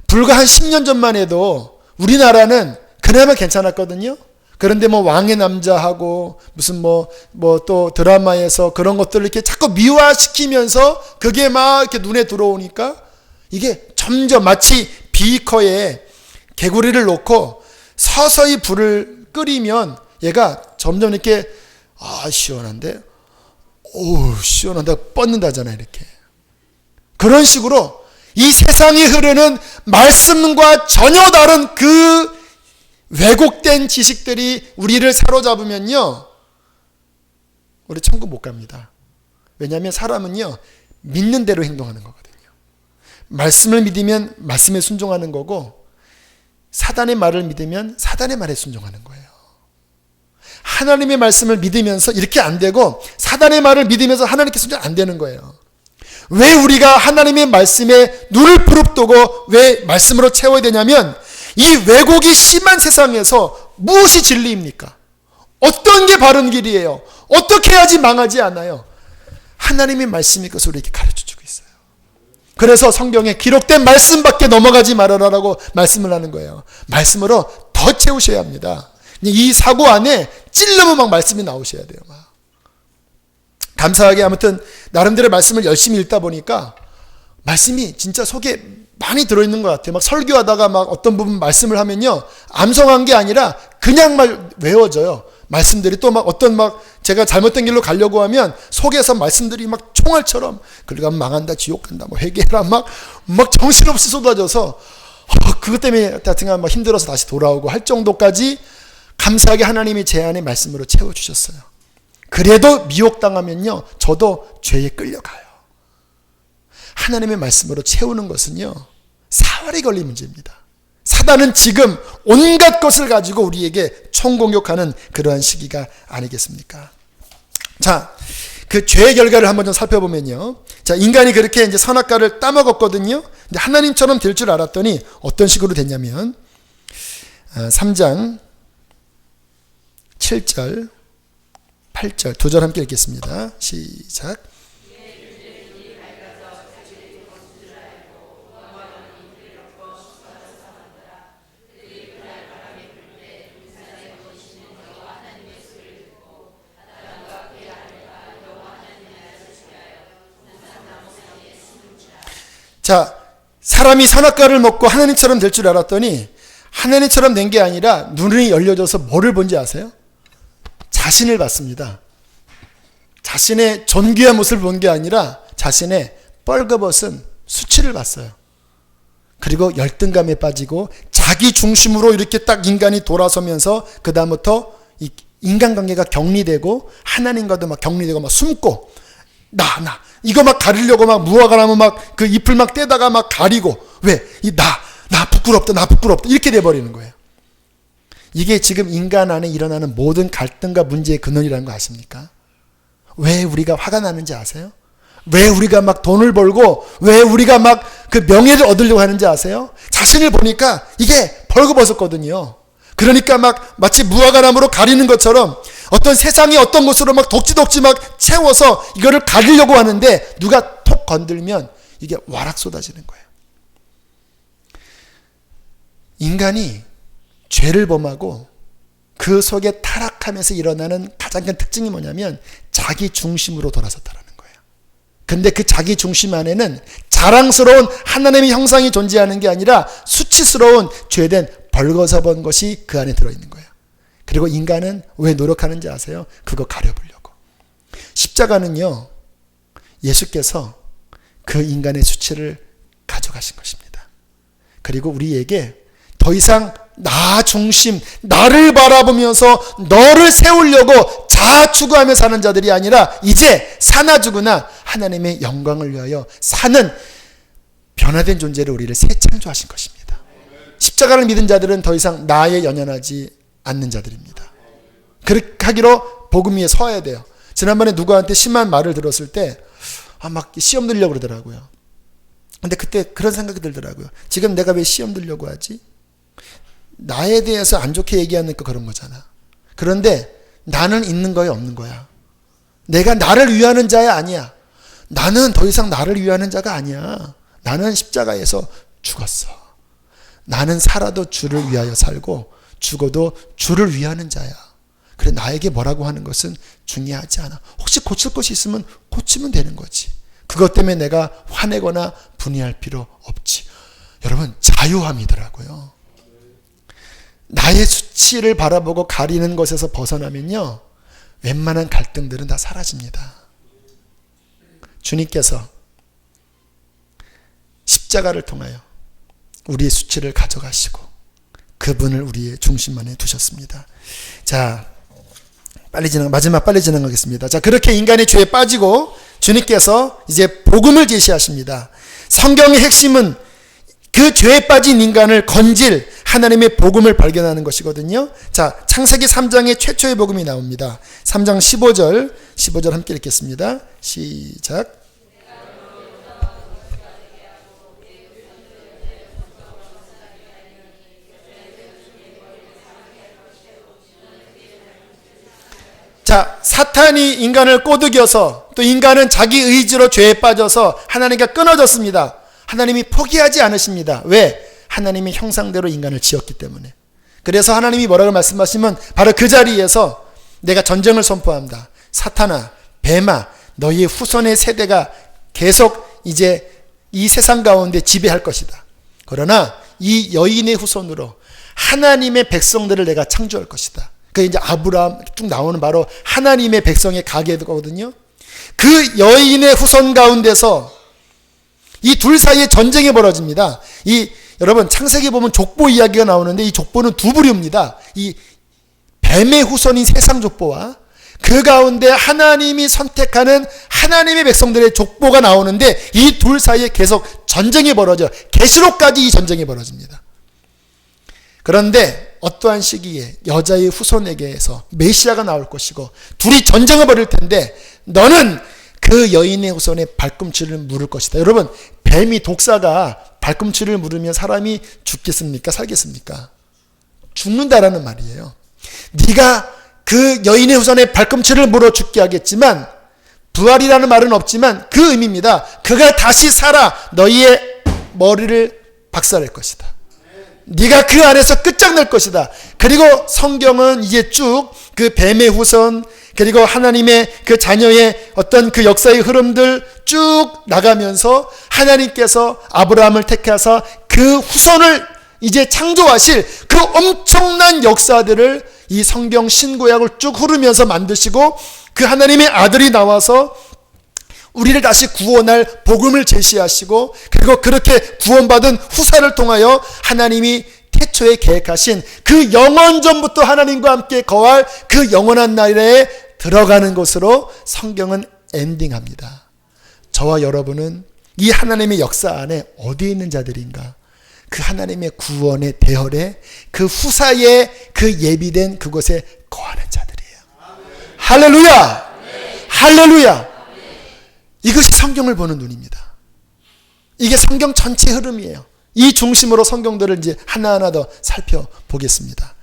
불과 한 10년 전만 해도 우리나라는 그나마 괜찮았거든요. 그런데 왕의 남자하고 무슨 또 드라마에서 그런 것들을 이렇게 자꾸 미화시키면서 그게 막 이렇게 눈에 들어오니까 이게 점점 마치 비커에 개구리를 놓고 서서히 불을 끓이면 얘가 점점 이렇게 시원한데 시원한데 뻗는다잖아요. 이렇게. 그런 식으로 이 세상이 흐르는 말씀과 전혀 다른 그 왜곡된 지식들이 우리를 사로잡으면요 우리 천국 못 갑니다. 왜냐하면 사람은요 믿는 대로 행동하는 거거든요. 말씀을 믿으면 말씀에 순종하는 거고, 사단의 말을 믿으면 사단의 말에 순종하는 거예요. 하나님의 말씀을 믿으면서 이렇게 안 되고, 사단의 말을 믿으면서 하나님께 순종 안 되는 거예요. 왜 우리가 하나님의 말씀에 눈을 부릅뜨고 왜 말씀으로 채워야 되냐면, 이 왜곡이 심한 세상에서 무엇이 진리입니까? 어떤 게 바른 길이에요? 어떻게 해야지 망하지 않아요? 하나님의 말씀이 그것을 우리에게 가르쳐주고 있어요. 그래서 성경에 기록된 말씀밖에 넘어가지 말아라라고 말씀을 하는 거예요. 말씀으로 더 채우셔야 합니다. 이 사고 안에 찔러면 막 말씀이 나오셔야 돼요. 막. 감사하게 아무튼 나름대로 말씀을 열심히 읽다 보니까 말씀이 진짜 속에 많이 들어있는 것 같아요. 막 설교하다가 막 어떤 부분 말씀을 하면요, 암송한 게 아니라 그냥 막 외워져요. 말씀들이 또 막 어떤 제가 잘못된 길로 가려고 하면 속에서 말씀들이 막 총알처럼 그러가 망한다, 지옥 간다, 회개해라 막 정신없이 쏟아져서 그것 때문에 하여튼간 힘들어서 다시 돌아오고 할 정도까지 감사하게 하나님이 제 안에 말씀으로 채워주셨어요. 그래도 미혹당하면요 저도 죄에 끌려가요. 하나님의 말씀으로 채우는 것은요 사활이 걸린 문제입니다. 사단은 지금 온갖 것을 가지고 우리에게 총공격하는 그러한 시기가 아니겠습니까? 자, 그 죄의 결과를 한번 좀 살펴보면요, 자, 인간이 그렇게 이제 선악과를 따먹었거든요. 근데 하나님처럼 될 줄 알았더니 어떤 식으로 됐냐면 3장 7절 8절 두 절 함께 읽겠습니다. 시작. 자, 사람이 선악과를 먹고 하나님처럼 될 줄 알았더니 하나님처럼 된 게 아니라 눈이 열려져서 뭐를 본지 아세요? 자신을 봤습니다. 자신의 존귀한 모습을 본 게 아니라 자신의 뻘거벗은 수치를 봤어요. 그리고 열등감에 빠지고 자기 중심으로 이렇게 딱 인간이 돌아서면서 그 다음부터 이 인간관계가 격리되고 하나님과도 막 격리되고 막 숨고 나 이거 막 가리려고 막 무화과 나무 막 그 잎을 막 떼다가 막 가리고, 왜? 나 부끄럽다 이렇게 돼버리는 거예요. 이게 지금 인간 안에 일어나는 모든 갈등과 문제의 근원이라는 거 아십니까? 왜 우리가 화가 나는지 아세요? 왜 우리가 막 돈을 벌고 왜 우리가 막 그 명예를 얻으려고 하는지 아세요? 자신을 보니까 이게 벌거벗었거든요. 그러니까 막 마치 무화과나무로 가리는 것처럼 어떤 세상이 어떤 것으로 막 독지독지 막 채워서 이거를 가리려고 하는데 누가 톡 건들면 이게 와락 쏟아지는 거예요. 인간이 죄를 범하고 그 속에 타락하면서 일어나는 가장 큰 특징이 뭐냐면 자기 중심으로 돌아섰다라는 거예요. 근데 그 자기 중심 안에는 자랑스러운 하나님의 형상이 존재하는 게 아니라 수치스러운 죄된 벌거벗은 것이 그 안에 들어있는 거예요. 그리고 인간은 왜 노력하는지 아세요? 그거 가려보려고. 십자가는요, 예수께서 그 인간의 수치를 가져가신 것입니다. 그리고 우리에게 더 이상 나 중심, 나를 바라보면서 너를 세우려고 자아 추구하며 사는 자들이 아니라 이제 사나 죽으나 하나님의 영광을 위하여 사는 변화된 존재로 우리를 새 창조하신 것입니다. 십자가를 믿은 자들은 더 이상 나에 연연하지 않는 자들입니다. 그렇게 하기로 복음 위에 서야 돼요. 지난번에 누구한테 심한 말을 들었을 때 막 시험 들려고 그러더라고요. 근데 그때 그런 생각이 들더라고요. 지금 내가 왜 시험 들려고 하지? 나에 대해서 안 좋게 얘기하니까 그런 거잖아. 그런데 나는 있는 거야, 없는 거야? 내가 나를 위하는 자야, 아니야? 나는 더 이상 나를 위하는 자가 아니야. 나는 십자가에서 죽었어. 나는 살아도 주를 위하여 살고 죽어도 주를 위하는 자야. 그래, 나에게 뭐라고 하는 것은 중요하지 않아. 혹시 고칠 것이 있으면 고치면 되는 거지. 그것 때문에 내가 화내거나 분해할 필요 없지. 여러분, 자유함이더라고요. 나의 수치를 바라보고 가리는 것에서 벗어나면요, 웬만한 갈등들은 다 사라집니다. 주님께서 십자가를 통하여 우리의 수치를 가져가시고 그분을 우리의 중심 안에 두셨습니다. 자, 마지막 빨리 진행하겠습니다. 자, 그렇게 인간의 죄에 빠지고 주님께서 이제 복음을 제시하십니다. 성경의 핵심은 그 죄에 빠진 인간을 건질 하나님의 복음을 발견하는 것이거든요. 자, 창세기 3장의 최초의 복음이 나옵니다. 3장 15절 함께 읽겠습니다. 시작. 자, 사탄이 인간을 꼬드겨서 또 인간은 자기 의지로 죄에 빠져서 하나님과 끊어졌습니다. 하나님이 포기하지 않으십니다. 왜? 하나님의 형상대로 인간을 지었기 때문에. 그래서 하나님이 뭐라고 말씀하시면 바로 그 자리에서 내가 전쟁을 선포합니다. 사탄아, 뱀아, 너희의 후손의 세대가 계속 이제 이 세상 가운데 지배할 것이다. 그러나 이 여인의 후손으로 하나님의 백성들을 내가 창조할 것이다. 그 이제 아브라함 쭉 나오는 바로 하나님의 백성의 가계거든요. 그 여인의 후손 가운데서 이 둘 사이에 전쟁이 벌어집니다. 여러분, 창세기 보면 족보 이야기가 나오는데 이 족보는 두 부류입니다. 이 뱀의 후손인 세상 족보와 그 가운데 하나님이 선택하는 하나님의 백성들의 족보가 나오는데 이 둘 사이에 계속 전쟁이 벌어져. 계시록까지 이 전쟁이 벌어집니다. 그런데 어떠한 시기에 여자의 후손에게서 메시아가 나올 것이고 둘이 전쟁을 벌일 텐데 너는 그 여인의 후손의 발꿈치를 물을 것이다. 여러분, 뱀이 독사가 발꿈치를 물으면 사람이 죽겠습니까? 살겠습니까? 죽는다라는 말이에요. 네가 그 여인의 후손의 발꿈치를 물어 죽게 하겠지만, 부활이라는 말은 없지만 그 의미입니다. 그가 다시 살아 너희의 머리를 박살낼 것이다. 네가 그 안에서 끝장낼 것이다. 그리고 성경은 이제 쭉 그 뱀의 후손 그리고 하나님의 그 자녀의 어떤 그 역사의 흐름들 쭉 나가면서 하나님께서 아브라함을 택하사 그 후손을 이제 창조하실 그 엄청난 역사들을 이 성경 신구약을 쭉 흐르면서 만드시고 그 하나님의 아들이 나와서 우리를 다시 구원할 복음을 제시하시고 그리고 그렇게 구원받은 후사를 통하여 하나님이 태초에 계획하신 그 영원전부터 하나님과 함께 거할 그 영원한 나라에 들어가는 것으로 성경은 엔딩합니다. 저와 여러분은 이 하나님의 역사 안에 어디에 있는 자들인가? 그 하나님의 구원의 대열에 그 후사의 그 예비된 그곳에 거하는 자들이에요. 할렐루야! 할렐루야! 이것이 성경을 보는 눈입니다. 이게 성경 전체 흐름이에요. 이 중심으로 성경들을 이제 하나하나 더 살펴보겠습니다.